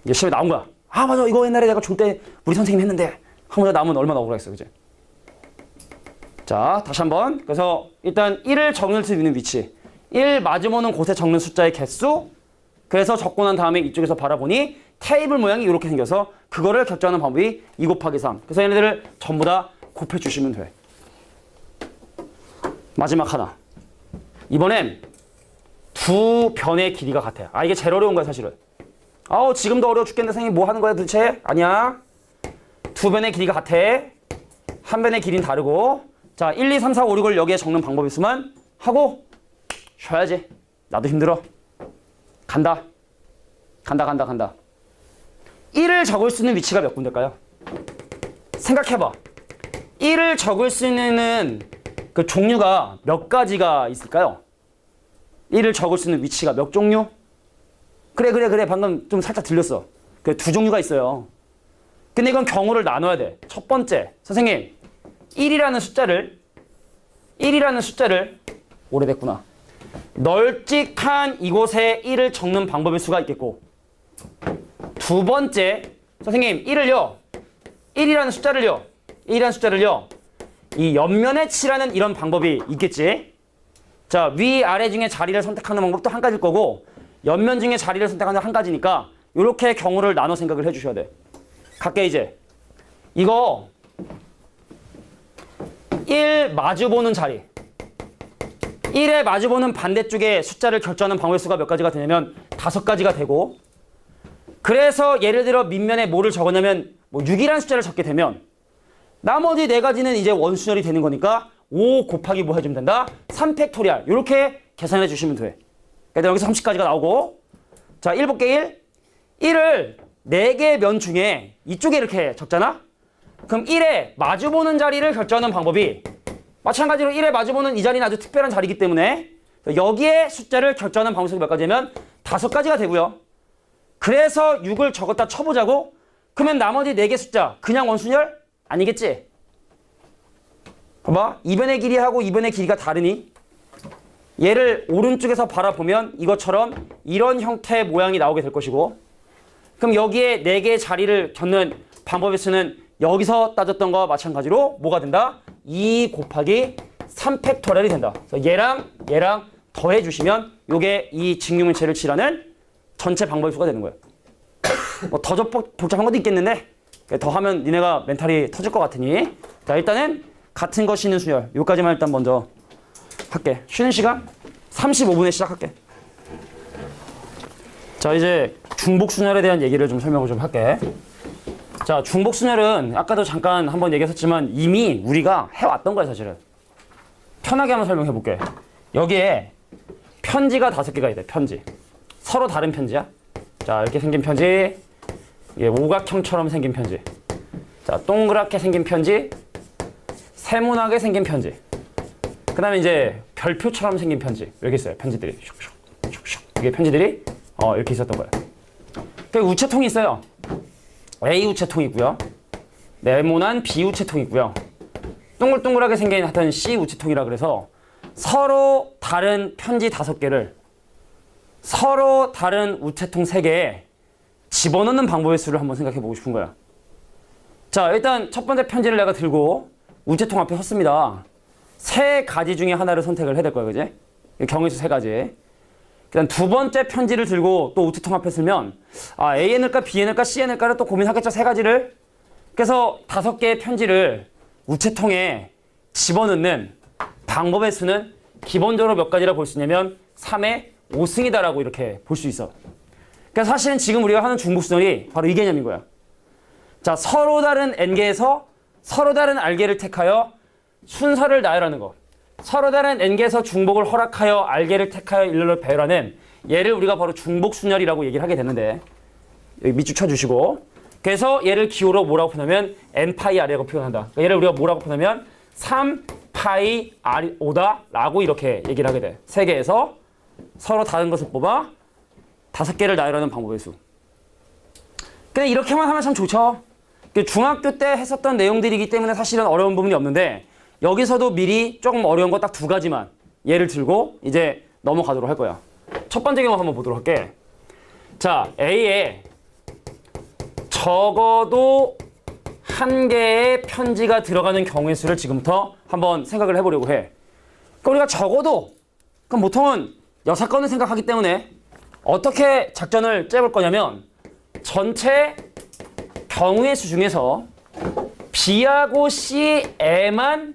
Speaker 1: 이제 시험에 나온 거야. 아, 맞아. 이거 옛날에 내가 줄 때 우리 선생님이 했는데 한 문제 나오면 얼마나 억울하겠어, 그지? 자, 다시 한번. 그래서 일단 1을 적을 수 있는 위치. 1 마주보는 곳에 적는 숫자의 개수. 그래서 적고 난 다음에 이쪽에서 바라보니 테이블 모양이 이렇게 생겨서 그거를 결정하는 방법이 2 곱하기 3. 그래서 얘네들을 전부 다 곱해주시면 돼. 마지막 하나. 이번엔 2변의 길이가 같아. 아, 이게 제일 어려운 거야, 사실은. 아우, 지금도 어려워 죽겠는데 선생님 뭐 하는 거야 도대체? 아니야. 2변의 길이가 같아. 한 변의 길이는 다르고. 자, 1, 2, 3, 4, 5, 6을 여기에 적는 방법이 있으면 하고 쉬어야지. 나도 힘들어. 간다. 1을 적을 수 있는 위치가 몇 군데일까요? 생각해봐. 1을 적을 수 있는 그 종류가 몇 가지가 있을까요? 1을 적을 수 있는 위치가 몇 종류? 그래. 방금 좀 살짝 들렸어. 그 2종류가 있어요. 근데 이건 경우를 나눠야 돼. 첫 번째, 선생님, 1이라는 숫자를 오래됐구나. 널찍한 이곳에 1을 적는 방법일 수가 있겠고 두 번째, 선생님 1이라는 숫자를요 이 옆면에 칠하는 이런 방법이 있겠지. 자, 위아래 중에 자리를 선택하는 방법도 한 가지일 거고 옆면 중에 자리를 선택하는 한 가지니까 이렇게 경우를 나눠 생각을 해주셔야 돼. 갈게. 이제 이거 1 마주보는 자리, 1에 마주보는 반대쪽에 숫자를 결정하는 방법의 수가 몇 가지가 되냐면 5가지가 되고, 그래서 예를 들어 밑면에 뭐를 적었냐면 뭐 6이라는 숫자를 적게 되면 나머지 4가지는 이제 원순열이 되는 거니까 5 곱하기 뭐 해주면 된다? 3팩토리알. 이렇게 계산해 주시면 돼. 그래서 여기서 30까지가 나오고, 자, 1 볼게. 1을 4개의 면 중에 이쪽에 이렇게 적잖아? 그럼 1에 마주보는 자리를 결정하는 방법이 마찬가지로 1에 마주보는 이 자리는 아주 특별한 자리이기 때문에 여기에 숫자를 결정하는 방법이 몇 가지냐면 5가지가 되고요. 그래서 6을 적었다 쳐보자고? 그러면 나머지 4개 숫자 그냥 원순열? 아니겠지? 봐봐. 이변의 길이하고 이변의 길이가 다르니 얘를 오른쪽에서 바라보면 이것처럼 이런 형태의 모양이 나오게 될 것이고, 그럼 여기에 4개의 자리를 겪는 방법의 수는 여기서 따졌던 거와 마찬가지로 뭐가 된다? 2 곱하기 3팩토리얼이 된다. 그래서 얘랑 더해주시면 이게 이 직육면체를 칠하는 전체 방법의 수가 되는 거예요. 뭐 더 복잡한 것도 있겠는데 더하면 니네가 멘탈이 터질 것 같으니, 자, 일단은 같은 거 쉬는 순열 여기까지만 일단 먼저 할게. 쉬는 시간 35분에 시작할게. 자, 이제 중복순열에 대한 얘기를 좀 설명을 좀 할게. 자, 중복순열은 아까도 잠깐 한번 얘기했었지만 이미 우리가 해왔던 거야. 사실은 편하게 한번 설명해 볼게. 여기에 편지가 5개가 있대. 편지 서로 다른 편지야. 자, 이렇게 생긴 편지, 예, 오각형처럼 생긴 편지, 자, 동그랗게 생긴 편지, 세모나게 생긴 편지, 그 다음에 이제 별표처럼 생긴 편지, 여기 있어요. 편지들이 슉슉슉슉, 이게 편지들이 이렇게 있었던 거예요. 그 우체통이 있어요. A 우체통이 있고요, 네모난 B 우체통이 있고요, 동글동글하게 생긴 하여튼 C 우체통이라 그래서 서로 다른 편지 5개를 서로 다른 우체통 3개에 집어넣는 방법의 수를 한번 생각해 보고 싶은 거야. 자, 일단 첫 번째 편지를 내가 들고 우체통 앞에 섰습니다. 3가지 중에 하나를 선택을 해야 될 거야, 그지? 경우의 수 3가지. 그다음 두 번째 편지를 들고 또 우체통 앞에 서면 A에 넣을까 B에 넣을까 C에 넣을까를 또 고민하겠죠, 3가지를. 그래서 5개의 편지를 우체통에 집어넣는 방법의 수는 기본적으로 몇 가지라 볼 수 있냐면 3의 5승이다라고 이렇게 볼 수 있어. 그래서 사실은 지금 우리가 하는 중복순열이 바로 이 개념인 거야. 자, 서로 다른 n개에서 서로 다른 r개를 택하여 순서를 나열하는 거. 서로 다른 n개에서 중복을 허락하여 r개를 택하여 일렬로 배열하는 얘를 우리가 바로 중복순열이라고 얘기를 하게 되는데, 여기 밑줄 쳐주시고, 그래서 얘를 기호로 뭐라고 표현하면 n파이 r이라고 표현한다. 그러니까 얘를 우리가 뭐라고 표현하면 3파이 r5다 라고 이렇게 얘기를 하게 돼. 3개에서 서로 다른 것을 뽑아 5개를 나열하는 방법의 수. 근데 이렇게만 하면 참 좋죠. 중학교 때 했었던 내용들이기 때문에 사실은 어려운 부분이 없는데, 여기서도 미리 조금 어려운 거 딱 2가지만 예를 들고 이제 넘어가도록 할 거야. 첫 번째 경우 한번 보도록 할게. 자, A에 적어도 1개의 편지가 들어가는 경우의 수를 지금부터 한번 생각을 해보려고 해. 그러니까 우리가 적어도, 그럼 보통은 6건을 생각하기 때문에 어떻게 작전을 짜볼 거냐면, 전체 경우의 수 중에서 B하고 C에만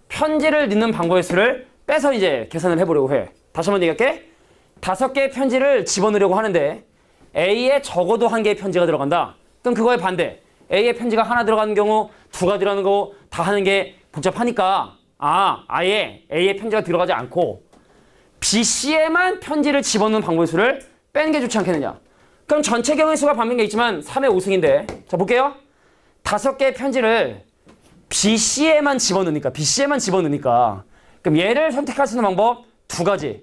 Speaker 1: 편지를 넣는 방법의 수를 빼서 이제 계산을 해보려고 해. 다시 한번 얘기할게. 5개의 편지를 집어넣으려고 하는데 A에 적어도 1개의 편지가 들어간다. 그럼 그거의 반대. A에 편지가 하나 들어가는 경우, 2가 들어가는 거 다 하는 게 복잡하니까 아예 A에 편지가 들어가지 않고 B, C에만 편지를 집어넣는 방법의 수를 빼는 게 좋지 않겠느냐. 그럼 전체 경우의 수가 반비례 게 있지만 3의 5승인데, 자, 볼게요. 5개의 편지를 B, C에만 집어넣으니까 그럼 얘를 선택할 수 있는 방법 2가지,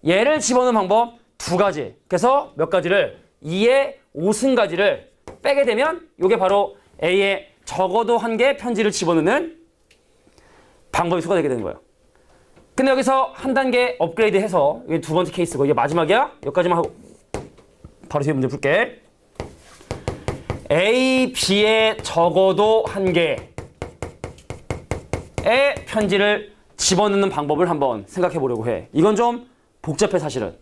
Speaker 1: 얘를 집어넣는 방법 2가지. 그래서 몇 가지를 2의 5승가지를 빼게 되면 이게 바로 A에 적어도 1개의 편지를 집어넣는 방법의 수가 되게 되는 거예요. 근데 여기서 한 단계 업그레이드 해서, 이게 2번째 케이스고 이게 마지막이야. 여기까지만 하고 바로 뒤에 문제 풀게. A, B에 적어도 한 개의 편지를 집어넣는 방법을 한번 생각해 보려고 해. 이건 좀 복잡해 사실은.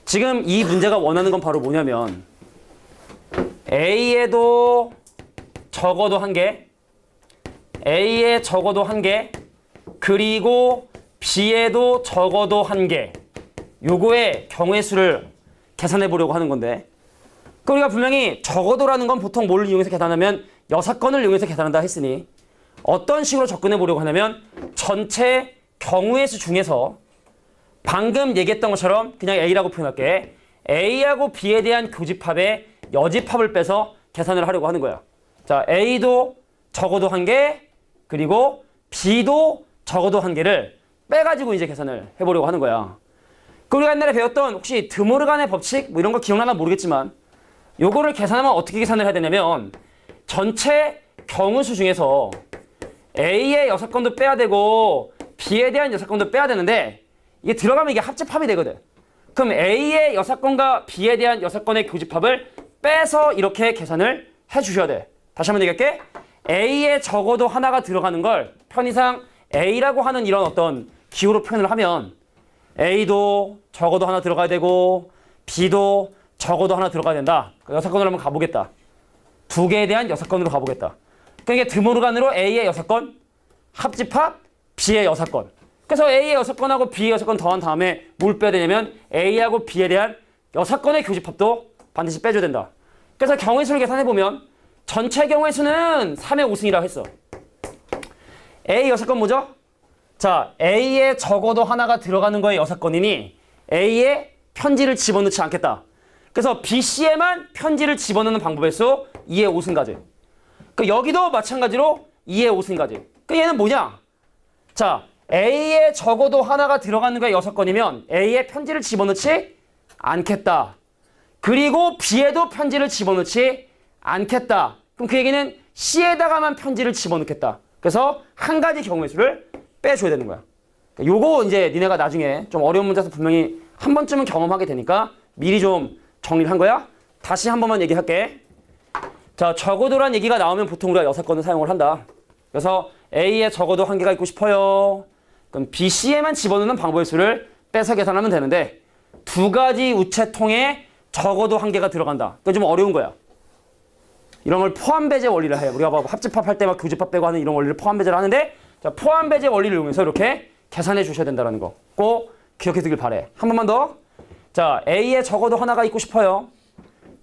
Speaker 1: 지금 이 문제가 원하는 건 바로 뭐냐면 A에도 적어도 한 개, A에 적어도 한 개, 그리고 B에도 적어도 한 개. 요거의 경우의 수를 계산해 보려고 하는 건데, 그 우리가 분명히 적어도라는 건 보통 뭘 이용해서 계산하면 6건을 이용해서 계산한다 했으니 어떤 식으로 접근해 보려고 하냐면 전체 경우의 수 중에서 방금 얘기했던 것처럼 그냥 A라고 표현할게. A하고 B에 대한 교집합의 여집합을 빼서 계산을 하려고 하는 거야. 자, A도 적어도 한 개, 그리고 B도 적어도 한 개를 빼가지고 이제 계산을 해보려고 하는 거야. 그 우리가 옛날에 배웠던 혹시 드모르간의 법칙 뭐 이런 거 기억나나 모르겠지만 요거를 계산하면 어떻게 계산을 해야 되냐면 전체 경우수 중에서 A의 6건도 빼야 되고 B에 대한 6건도 빼야 되는데 이게 들어가면 이게 합집합이 되거든. 그럼 A의 6건과 B에 대한 6건의 교집합을 빼서 이렇게 계산을 해주셔야 돼. 다시 한번 얘기할게. A에 적어도 하나가 들어가는 걸 편의상 A라고 하는 이런 어떤 기호로 표현을 하면 A도 적어도 하나 들어가야 되고 B도 적어도 하나 들어가야 된다. 6건으로 한번 가보겠다. 2개에 대한 6건으로 가보겠다. 그러니까 드모르간으로 A의 6건, 합집합 B의 6건. 그래서 A의 6건하고 B의 6건 더한 다음에 뭘 빼야 되냐면 A하고 B에 대한 6건의 교집합도 반드시 빼줘야 된다. 그래서 경우의 수를 계산해보면 전체 경우의 수는 3의 5승이라고 했어. A 6건 뭐죠? 자, A에 적어도 하나가 들어가는 거에 6건이니 A에 편지를 집어넣지 않겠다. 그래서 B, C에만 편지를 집어넣는 방법의 수 2의 5승까지. 그 여기도 마찬가지로 2의 5승까지. 그 얘는 뭐냐? 자, A에 적어도 하나가 들어가는 거에 6건이면 A에 편지를 집어넣지 않겠다. 그리고 B에도 편지를 집어넣지 않겠다. 그럼 그 얘기는 C에다가만 편지를 집어넣겠다. 그래서 한 가지 경우의 수를 빼줘야 되는 거야. 요거 이제 니네가 나중에 좀 어려운 문제에서 분명히 한 번쯤은 경험하게 되니까 미리 좀 정리를 한 거야. 다시 한 번만 얘기할게. 자, 적어도란 얘기가 나오면 보통 우리가 6건을 사용을 한다. 그래서 A에 적어도 한 개가 있고 싶어요. 그럼 B, C에만 집어넣는 방법의 수를 빼서 계산하면 되는데 2가지 우체통에 적어도 한 개가 들어간다. 그건 좀 어려운 거야. 이런 걸 포함배제 원리를 해요. 우리가 합집합 할 때 막 교집합 빼고 하는 이런 원리를 포함배제를 하는데, 자, 포함배제 원리를 이용해서 이렇게 계산해 주셔야 된다는 거 꼭 기억해 두길 바래. 한 번만 더. 자, A에 적어도 하나가 있고 싶어요.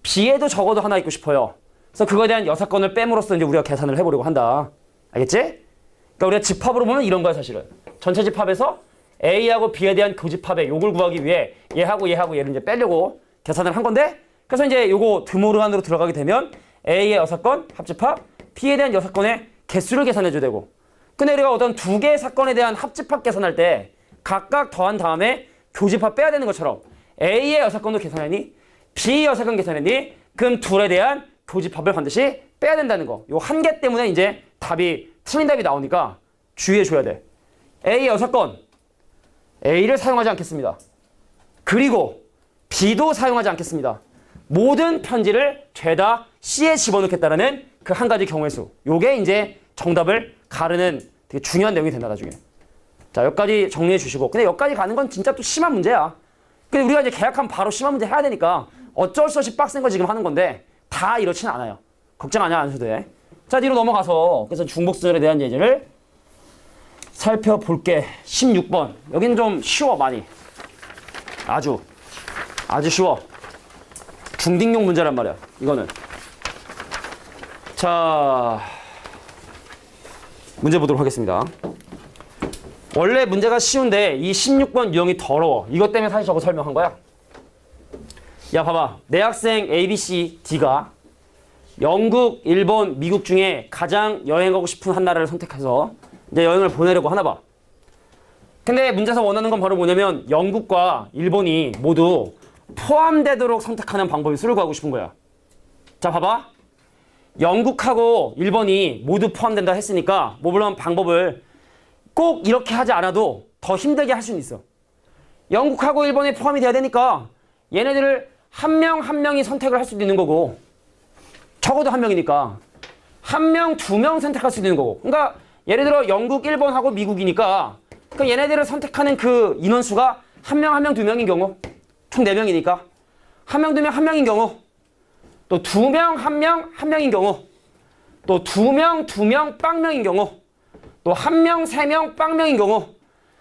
Speaker 1: B에도 적어도 하나 있고 싶어요. 그래서 그거에 대한 6건을 뺨으로써 이제 우리가 계산을 해보려고 한다. 알겠지? 그러니까 우리가 집합으로 보면 이런 거야, 사실은. 전체 집합에서 A하고 B에 대한 교집합의 요걸 구하기 위해 얘하고 얘를 이제 빼려고 계산을 한 건데, 그래서 이제 요거 드모르간으로 들어가게 되면 A의 6건 합집합, B에 대한 6건의 개수를 계산해줘야 되고, 근데 우리가 어떤 2개의 사건에 대한 합집합 계산할 때 각각 더한 다음에 교집합 빼야 되는 것처럼 A의 6건도 계산했니? B의 6건 계산했니? 그럼 둘에 대한 교집합을 반드시 빼야 된다는 거. 요 한 개 때문에 이제 틀린 답이 나오니까 주의해줘야 돼. A의 6건, A를 사용하지 않겠습니다. 그리고 B도 사용하지 않겠습니다. 모든 편지를 죄다 C에 집어넣겠다라는 그 한 가지 경우의 수. 요게 이제 정답을 가르는 되게 중요한 내용이 된다, 나중에. 자, 여기까지 정리해 주시고. 근데 여기까지 가는 건 진짜 또 심한 문제야. 근데 우리가 이제 계약하면 바로 심한 문제 해야 되니까 어쩔 수 없이 빡센 거 지금 하는 건데 다 이렇지는 않아요. 걱정 안 하셔도 돼. 자, 뒤로 넘어가서 그래서 중복순열에 대한 예제를 살펴볼게. 16번. 여기는 좀 쉬워, 많이. 아주 쉬워. 중딩용 문제란 말이야, 이거는. 자, 문제 보도록 하겠습니다. 원래 문제가 쉬운데 이 16번 유형이 더러워. 이것 때문에 사실 저거 설명한 거야. 야, 봐봐. 내 학생 ABC, D가 영국, 일본, 미국 중에 가장 여행 가고 싶은 한 나라를 선택해서 이제 여행을 보내려고 하나 봐. 근데 문제에서 원하는 건 바로 뭐냐면 영국과 일본이 모두 포함되도록 선택하는 방법의 수를 구하고 싶은 거야. 자, 봐봐. 영국하고 일본이 모두 포함된다 했으니까 뭐 물론 방법을 꼭 이렇게 하지 않아도 더 힘들게 할 수는 있어. 영국하고 일본이 포함이 돼야 되니까 얘네들을 한 명 한 명이 선택을 할 수도 있는 거고, 적어도 한 명이니까 한 명, 두 명 선택할 수 있는 거고. 그러니까 예를 들어 영국, 일본하고 미국이니까 그러니까 얘네들을 선택하는 그 인원수가 한 명, 한 명, 두 명인 경우 총 4명이니까 한 명, 두 명, 한 명인 경우 또 두 명, 한 명, 한 명인 경우 또 두 명, 두 명, 빵명인 경우 또 한 명, 세 명, 빵명인 경우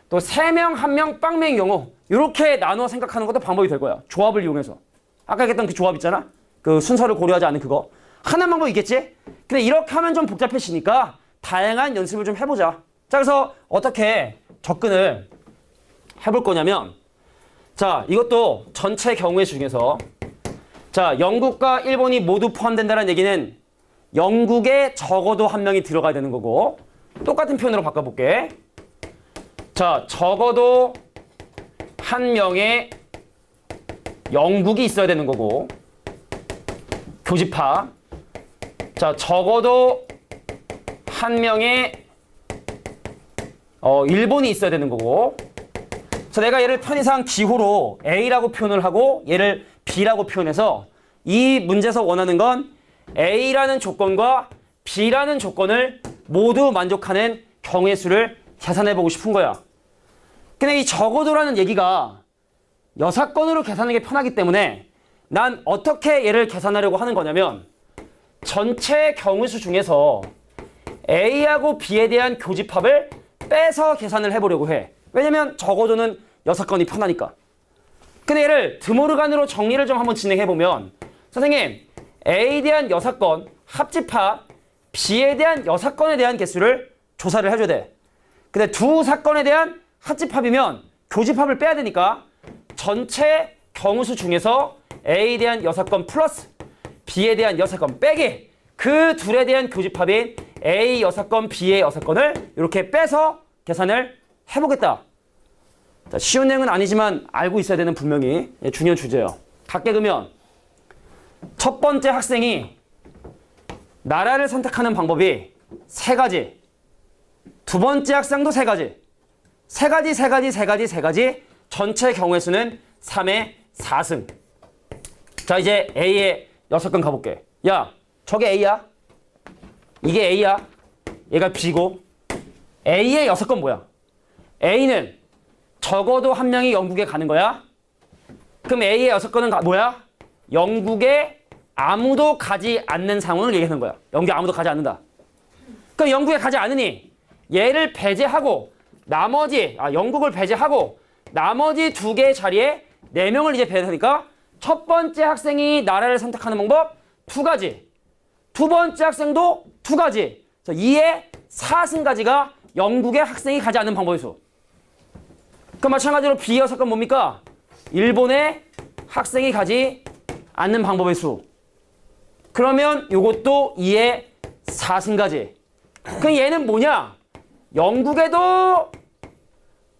Speaker 1: 또 세 명, 한 명, 빵명인 경우 이렇게 나눠 생각하는 것도 방법이 될 거야. 조합을 이용해서. 아까 얘기했던 그 조합 있잖아. 그 순서를 고려하지 않는 그거. 하나의 방법이 있겠지? 근데 이렇게 하면 좀 복잡해지니까 다양한 연습을 좀 해보자. 자, 그래서 어떻게 접근을 해볼 거냐면 자, 이것도 전체 경우의 수 중에서 자, 영국과 일본이 모두 포함된다는 얘기는 영국에 적어도 한 명이 들어가야 되는 거고 똑같은 표현으로 바꿔볼게. 자, 적어도 한 명의 영국이 있어야 되는 거고 교집합. 자, 적어도 한 명의 일본이 있어야 되는 거고. 그래서 내가 얘를 편의상 기호로 A라고 표현을 하고 얘를 B라고 표현해서 이 문제에서 원하는 건 A라는 조건과 B라는 조건을 모두 만족하는 경우의 수를 계산해보고 싶은 거야. 근데 이 적어도라는 얘기가 여사건으로 계산하는 게 편하기 때문에 난 어떻게 얘를 계산하려고 하는 거냐면 전체 경우수 중에서 A하고 B에 대한 교집합을 빼서 계산을 해보려고 해. 왜냐면 적어도는 6건이 편하니까. 근데 얘를 드모르간으로 정리를 좀 한번 진행해보면 선생님 A에 대한 6건 합집합 B에 대한 6건에 대한 개수를 조사를 해줘야 돼. 근데 두 사건에 대한 합집합이면 교집합을 빼야 되니까 전체 경우수 중에서 A에 대한 6건 플러스 B에 대한 6건 빼기 그 둘에 대한 교집합인 A 6건, B의 6건을 이렇게 빼서 계산을 해보겠다. 자, 쉬운 내용은 아니지만 알고 있어야 되는 분명히 중요한 주제예요. 각계 그면 첫 번째 학생이 나라를 선택하는 방법이 3가지. 두 번째 학생도 3가지. 3가지. 전체 경우의 수는 3의 4승. 자, 이제 A의 6건 가볼게. 야, 저게 A야? 이게 A야? 얘가 B고 A의 6건 뭐야? A는 적어도 한 명이 영국에 가는 거야? 그럼 A의 6건은 뭐야? 영국에 아무도 가지 않는 상황을 얘기하는 거야. 영국에 아무도 가지 않는다. 그럼 영국에 가지 않으니 얘를 배제하고 영국을 배제하고 나머지 2개의 자리에 4명을 이제 배제하니까 첫 번째 학생이 나라를 선택하는 방법 2가지. 두 번째 학생도 2가지. 2의 4승까지가 영국의 학생이 가지 않는 방법의 수. 그 마찬가지로 B의 6건 뭡니까? 일본의 학생이 가지 않는 방법의 수. 그러면 이것도 2의 4승까지. 그럼 얘는 뭐냐? 영국에도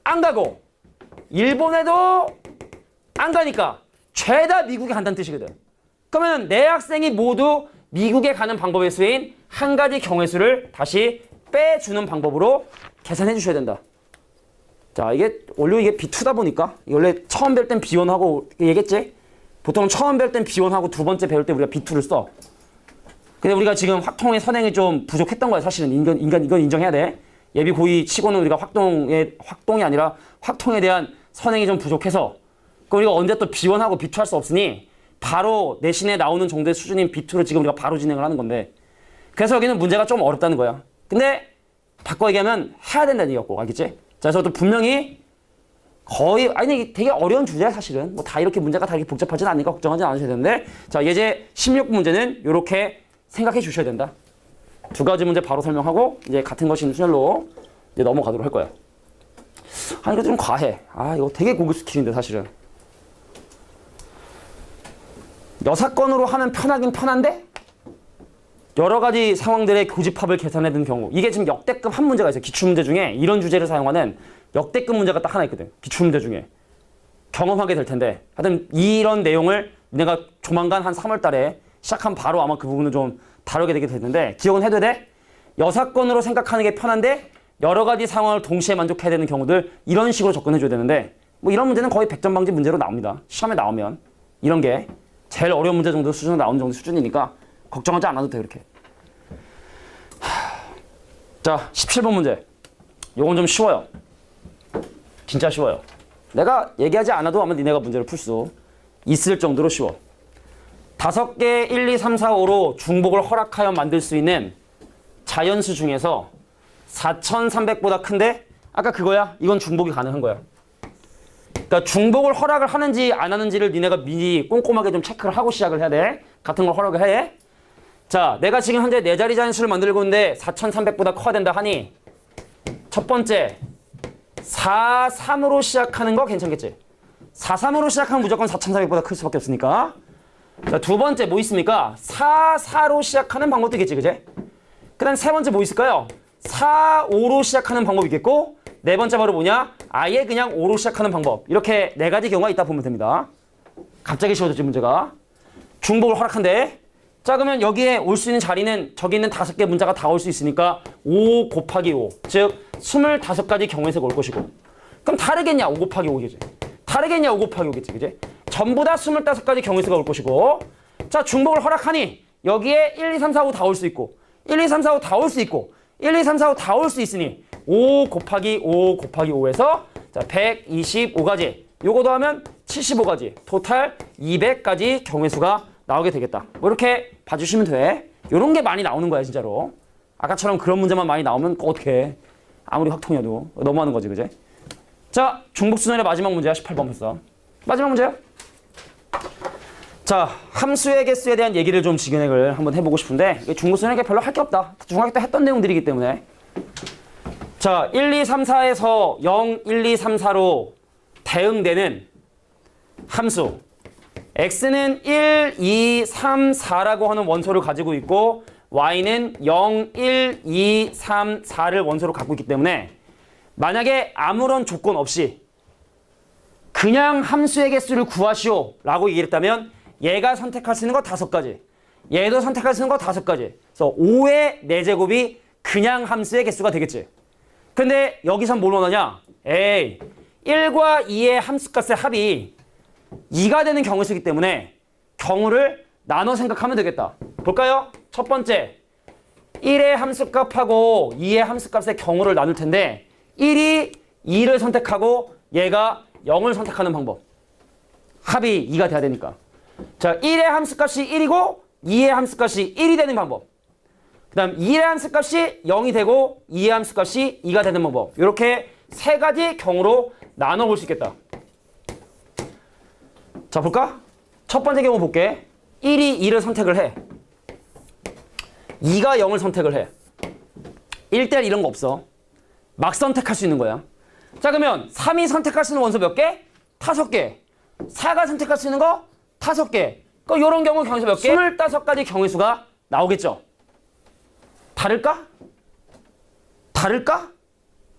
Speaker 1: 안 가고 일본에도 안 가니까 죄다 미국에 간다는 뜻이거든. 그러면 내 학생이 모두 미국에 가는 방법의 수인 한 가지 경우의 수를 다시 빼주는 방법으로 계산해 주셔야 된다. 자, 원래 이게 B2다 보니까 원래 처음 배울 땐 B1하고 얘기했지? 보통 처음 배울 땐 B1하고 두 번째 배울 때 우리가 B2를 써. 근데 우리가 지금 확통의 선행이 좀 부족했던 거야. 사실은 이건 인정해야 돼. 예비 고의 치고는 우리가 확동이 아니라 확통에 대한 선행이 좀 부족해서 우리가 언제 또 B1하고 B2 할 수 없으니 바로 내신에 나오는 정도의 수준인 B2를 지금 우리가 바로 진행을 하는 건데 그래서 여기는 문제가 좀 어렵다는 거야. 근데 바꿔 얘기하면 해야 된다는 얘기였고 알겠지? 자, 그래서 또 분명히 이게 되게 어려운 주제야 사실은. 뭐 다 이렇게 문제가 다 이렇게 복잡하진 않으니까 걱정하지 않으셔야 되는데 자, 예제 16분 문제는 이렇게 생각해 주셔야 된다. 2가지 문제 바로 설명하고 이제 같은 것인 순열로 이제 넘어가도록 할 거야. 이거 좀 과해. 이거 되게 고급 스킬인데 사실은. 6건으로 하면 편하긴 편한데 여러 가지 상황들의 교집합을 계산해 둔 경우 이게 지금 역대급 한 문제가 있어요. 기출문제 중에 이런 주제를 사용하는 역대급 문제가 딱 하나 있거든. 기출문제 중에. 경험하게 될 텐데 하여튼 이런 내용을 내가 조만간 한 3월 달에 시작하면 바로 아마 그 부분을 좀 다루게 되게 되는데 기억은 해둬야 돼. 6건으로 생각하는 게 편한데 여러 가지 상황을 동시에 만족해야 되는 경우들 이런 식으로 접근해 줘야 되는데 뭐 이런 문제는 거의 100점 방지 문제로 나옵니다. 시험에 나오면 이런 게 제일 어려운 문제 정도 수준으로 나오는 정도 수준이니까 걱정하지 않아도 돼 이렇게. 자 17번 문제. 요건 좀 쉬워요. 진짜 쉬워요. 내가 얘기하지 않아도 아마 니네가 문제를 풀 수 있을 정도로 쉬워. 5개 1, 2, 3, 4, 5로 중복을 허락하여 만들 수 있는 자연수 중에서 4,300보다 큰데 아까 그거야? 이건 중복이 가능한 거야. 그러니까 중복을 허락을 하는지 안 하는지를 니네가 미리 꼼꼼하게 좀 체크를 하고 시작을 해야 돼. 같은 걸 허락을 해. 자, 내가 지금 현재 4자리 자연수를 만들고 있는데 4,300보다 커야 된다 하니 첫 번째 4, 3으로 시작하는 거 괜찮겠지? 4, 3으로 시작하면 무조건 4,400보다 클 수밖에 없으니까. 자, 두 번째 뭐 있습니까? 4, 4로 시작하는 방법도 있겠지, 그제? 그 다음 세 번째 뭐 있을까요? 4, 5로 시작하는 방법이 있겠고 네 번째 바로 뭐냐? 아예 그냥 5로 시작하는 방법. 이렇게 네 가지 경우가 있다 보면 됩니다. 갑자기 쉬워졌지, 문제가. 중복을 허락한대. 자, 그러면 여기에 올 수 있는 자리는 저기 있는 5개 문자가 다 올 수 있으니까 5 곱하기 5. 즉 25가지 경우에서 올 것이고. 그럼 다르겠냐? 5 곱하기 5겠지. 다르겠냐? 5 곱하기 5겠지. 그지? 전부 다 25가지 경우에서가 올 것이고. 자, 중복을 허락하니 여기에 1, 2, 3, 4, 5 다 올 수 있고 1, 2, 3, 4, 5 다 올 수 있고 1, 2, 3, 4, 5 다 올 수 있으니 5 곱하기 5 곱하기 5에서 자 125가지. 요거 더하면 75가지. 토탈 200가지 경우의 수가 나오게 되겠다. 뭐 이렇게 봐주시면 돼. 요런 게 많이 나오는 거야 진짜로. 아까처럼 그런 문제만 많이 나오면 어떡해. 아무리 확통이어도 너무하는 거지, 그제? 자, 중복순환의 마지막 문제야. 18번 벌써. 마지막 문제야. 자, 함수의 개수에 대한 얘기를 좀 진행을 한번 해보고 싶은데 중복순환에 별로 할 게 없다. 중학교 때 했던 내용들이기 때문에. 자, 1, 2, 3, 4에서 0, 1, 2, 3, 4로 대응되는 함수 x는 1, 2, 3, 4라고 하는 원소를 가지고 있고 y는 0, 1, 2, 3, 4를 원소로 갖고 있기 때문에 만약에 아무런 조건 없이 그냥 함수의 개수를 구하시오 라고 얘기를 했다면 얘가 선택할 수 있는 거 5가지, 얘도 선택할 수 있는 거 5가지. 그래서 5의 4제곱이 그냥 함수의 개수가 되겠지. 근데 여기선 뭘 원하냐? 에이, 1과 2의 함수값의 합이 2가 되는 경우의 수이기 때문에 경우를 나눠 생각하면 되겠다. 볼까요? 첫 번째, 1의 함수값하고 2의 함수값의 경우를 나눌 텐데 1이 2를 선택하고 얘가 0을 선택하는 방법. 합이 2가 돼야 되니까. 자, 1의 함수값이 1이고 2의 함수값이 1이 되는 방법. 그 다음 2의 함수값이 0이 되고 2의 함수값이 2가 되는 방법. 이렇게 세 가지 경우로 나눠볼 수 있겠다. 자, 볼까? 첫 번째 경우 볼게. 1이 2를 선택을 해. 2가 0을 선택을 해. 1대1 이런 거 없어. 막 선택할 수 있는 거야. 자, 그러면 3이 선택할 수 있는 원소 몇 개? 5개. 4가 선택할 수 있는 거? 5개. 그 요런 경우 경우수 몇 개? 25가지 경우의 수가 나오겠죠. 다를까? 다를까?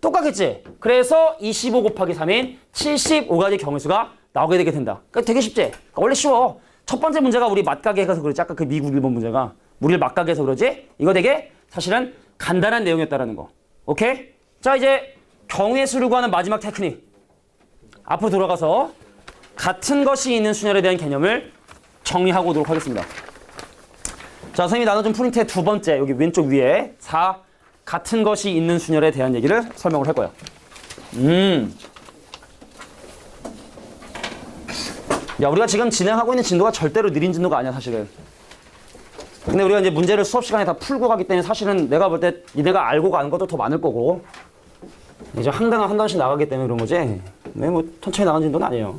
Speaker 1: 똑같겠지. 그래서 25 곱하기 3인 75가지 경우의 수가 나오게 되게 된다. 그러니까 되게 쉽지? 그러니까 원래 쉬워. 첫 번째 문제가 우리 맞가게 해서 그렇지. 아까 그 미국 1번 문제가 우리를 맞가게 해서 그러지. 이거 되게 사실은 간단한 내용이었다라는 거. 오케이? 자, 이제 경우의 수를 구하는 마지막 테크닉. 앞으로 돌아가서 같은 것이 있는 순열에 대한 개념을 정리하고 오도록 하겠습니다. 자, 선생님이 나눠준 프린트의 두 번째 여기 왼쪽 위에 4 같은 것이 있는 순열에 대한 얘기를 설명을 할 거야. 야, 우리가 지금 진행하고 있는 진도가 절대로 느린 진도가 아니야, 사실은. 근데 우리가 이제 문제를 수업 시간에 다 풀고 가기 때문에 사실은 내가 볼 때 니네가 알고 가는 것도 더 많을 거고 이제 한 단원 한 단원씩 나가기 때문에 그런 거지. 네, 뭐 천천히 나가는 진도는 아니에요.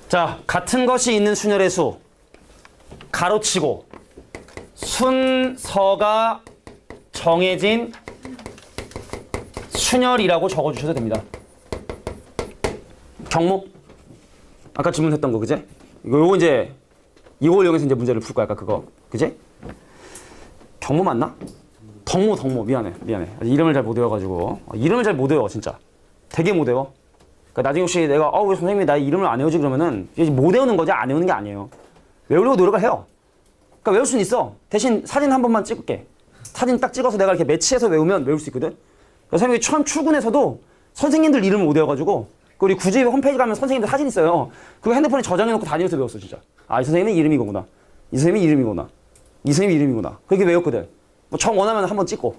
Speaker 1: 자, 같은 것이 있는 순열의 수 가로치고 순서가 정해진 순열이라고 적어주셔도 됩니다. 경무? 아까 질문했던 거, 그제? 요거 이제 이걸 이용해서 이제 문제를 풀 거야, 아까 그거, 그제? 경무 맞나? 덕무 미안해. 이름을 잘 못 외워가지고 이름을 잘 못 외워 진짜. 되게 못 외워. 그러니까 나중에 혹시 내가 왜 선생님이 나 이름을 안 외우지 그러면은 못 외우는 거지 안 외우는 게 아니에요. 외우려고 노력을 해요. 그러니까 외울 수는 있어. 대신 사진 한 번만 찍을게. 사진 딱 찍어서 내가 이렇게 매치해서 외우면 외울 수 있거든. 그러니까 선생님이 처음 출근해서도 선생님들 이름을 못 외워가지고 그 우리 구주입 홈페이지 가면 선생님들 사진 있어요. 그거 핸드폰에 저장해놓고 다니면서 배웠어 진짜. 아, 이 선생님은 이름이 이거구나. 이 선생님이 이름이구나. 이 선생님이 이름이구나. 그렇게 외웠거든. 뭐 정 원하면 한번 찍고.